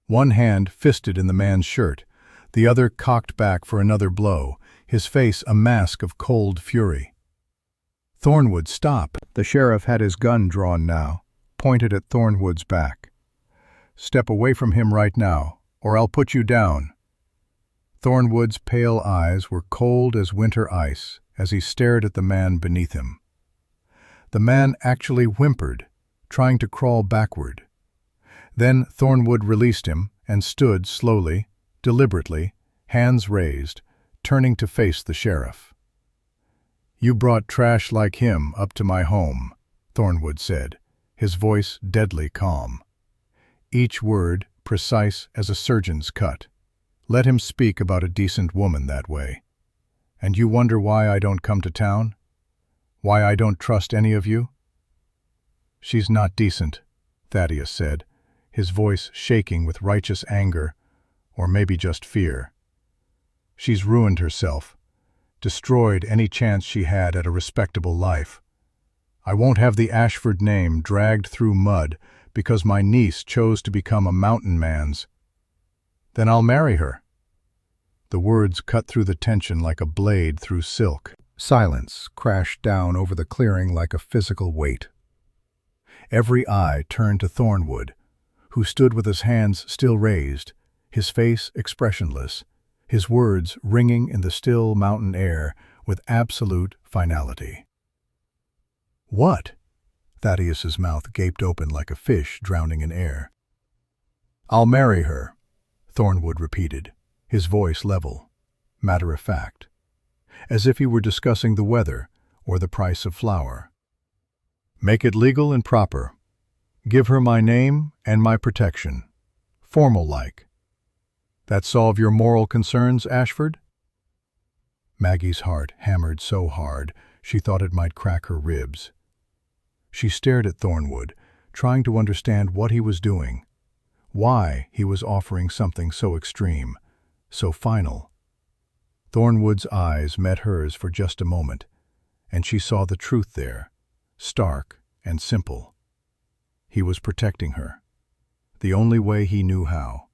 One hand fisted in the man's shirt, the other cocked back for another blow, his face a mask of cold fury. "Thornwood, stop!" The sheriff had his gun drawn now, pointed at Thornwood's back. "Step away from him right now, or I'll put you down." Thornwood's pale eyes were cold as winter ice as he stared at the man beneath him. The man actually whimpered, trying to crawl backward. Then Thornwood released him and stood slowly, deliberately, hands raised, turning to face the sheriff. "You brought trash like him up to my home," Thornwood said, his voice deadly calm. Each word precise as a surgeon's cut. "Let him speak about a decent woman that way. And you wonder why I don't come to town? Why I don't trust any of you?" "She's not decent," Thaddeus said, his voice shaking with righteous anger, or maybe just fear. "She's ruined herself, destroyed any chance she had at a respectable life. I won't have the Ashford name dragged through mud because my niece chose to become a mountain man's. Then I'll marry her." The words cut through the tension like a blade through silk. Silence crashed down over the clearing like a physical weight. Every eye turned to Thornwood, who stood with his hands still raised, his face expressionless, his words ringing in the still mountain air with absolute finality. "What?" Thaddeus's mouth gaped open like a fish drowning in air. "I'll marry her," Thornwood repeated, his voice level, matter-of-fact, as if he were discussing the weather or the price of flour. "Make it legal and proper. Give her my name and my protection. Formal-like. That solve your moral concerns, Ashford?" Maggie's heart hammered so hard she thought it might crack her ribs. She stared at Thornwood, trying to understand what he was doing, why he was offering something so extreme, so final. Thornwood's eyes met hers for just a moment, and she saw the truth there, stark and simple. He was protecting her, the only way he knew how,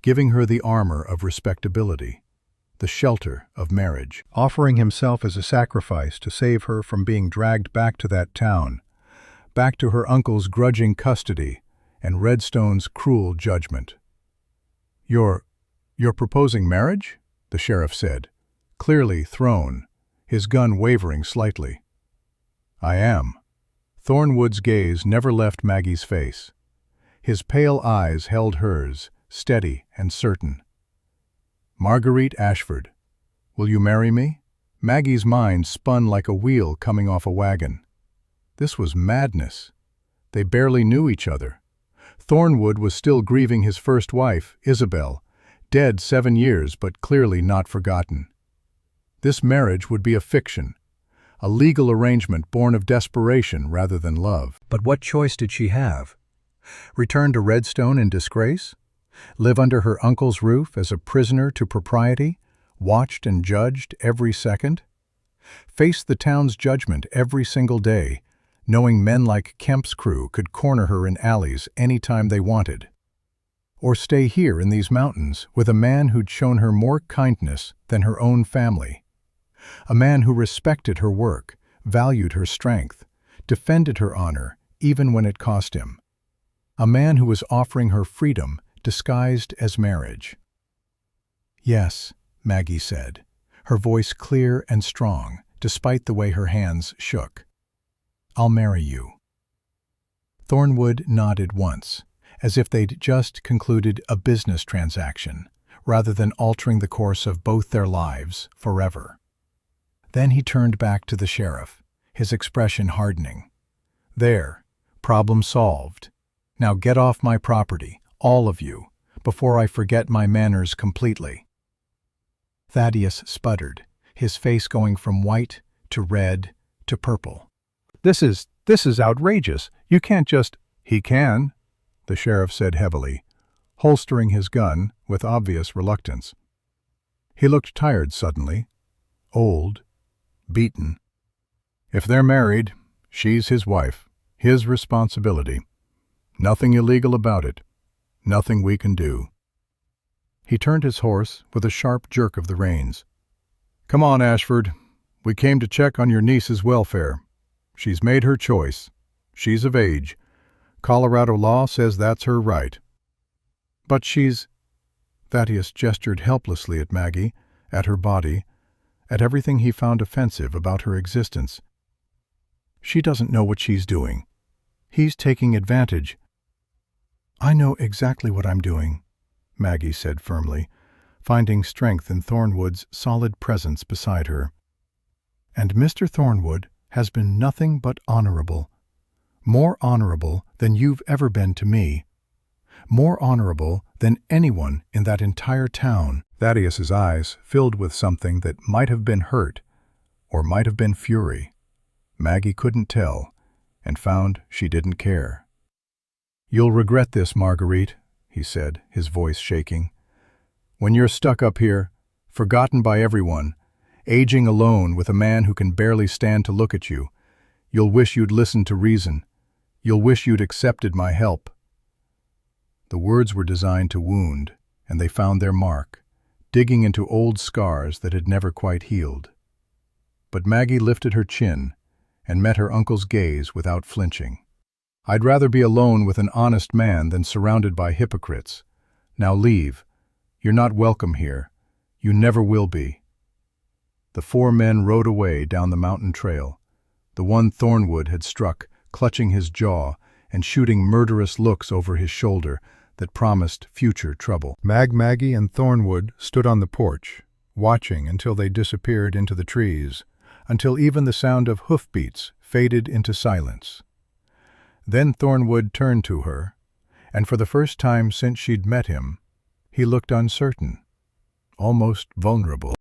giving her the armor of respectability, the shelter of marriage, offering himself as a sacrifice to save her from being dragged back to that town, back to her uncle's grudging custody and Redstone's cruel judgment. You're proposing marriage?" the sheriff said, clearly thrown, his gun wavering slightly. "I am." Thornwood's gaze never left Maggie's face. His pale eyes held hers, steady and certain. "Marguerite Ashford, will you marry me?" Maggie's mind spun like a wheel coming off a wagon. This was madness. They barely knew each other. Thornwood was still grieving his first wife, Isabel, dead 7 years but clearly not forgotten. This marriage would be a fiction, a legal arrangement born of desperation rather than love. But what choice did she have? Return to Redstone in disgrace? Live under her uncle's roof as a prisoner to propriety, watched and judged every second? Face the town's judgment every single day, knowing men like Kemp's crew could corner her in alleys any time they wanted? Or stay here in these mountains with a man who'd shown her more kindness than her own family? A man who respected her work, valued her strength, defended her honor even when it cost him. A man who was offering her freedom disguised as marriage. "Yes," Maggie said, her voice clear and strong, despite the way her hands shook. "I'll marry you." Thornwood nodded once, as if they'd just concluded a business transaction, rather than altering the course of both their lives forever. Then he turned back to the sheriff, his expression hardening. "There, problem solved. Now get off my property, all of you, before I forget my manners completely." Thaddeus sputtered, his face going from white to red to purple. This is outrageous. You can't just—" "He can," the sheriff said heavily, holstering his gun with obvious reluctance. He looked tired suddenly, old, beaten. "If they're married, she's his wife, his responsibility. Nothing illegal about it. Nothing we can do." He turned his horse with a sharp jerk of the reins. "Come on, Ashford. We came to check on your niece's welfare. She's made her choice. She's of age. Colorado law says that's her right. But she's— Thaddeus gestured helplessly at Maggie, at her body, at everything he found offensive about her existence. She doesn't know what she's doing. He's taking advantage. I know exactly what I'm doing, Maggie said firmly, finding strength in Thornwood's solid presence beside her. And Mr. Thornwood has been nothing but honorable. More honorable than you've ever been to me. More honorable than anyone in that entire town. Thaddeus's eyes filled with something that might have been hurt or might have been fury. Maggie couldn't tell, and found she didn't care. "You'll regret this, Marguerite," he said, his voice shaking. "When you're stuck up here, forgotten by everyone, aging alone with a man who can barely stand to look at you, you'll wish you'd listened to reason. You'll wish you'd accepted my help." The words were designed to wound, and they found their mark, digging into old scars that had never quite healed. But Maggie lifted her chin and met her uncle's gaze without flinching. "I'd rather be alone with an honest man than surrounded by hypocrites. Now leave. You're not welcome here. You never will be." The four men rode away down the mountain trail, the one Thornwood had struck, clutching his jaw and shooting murderous looks over his shoulder that promised future trouble. Maggie, and Thornwood stood on the porch, watching until they disappeared into the trees, until even the sound of hoofbeats faded into silence. Then Thornwood turned to her, and for the first time since she'd met him, he looked uncertain, almost vulnerable.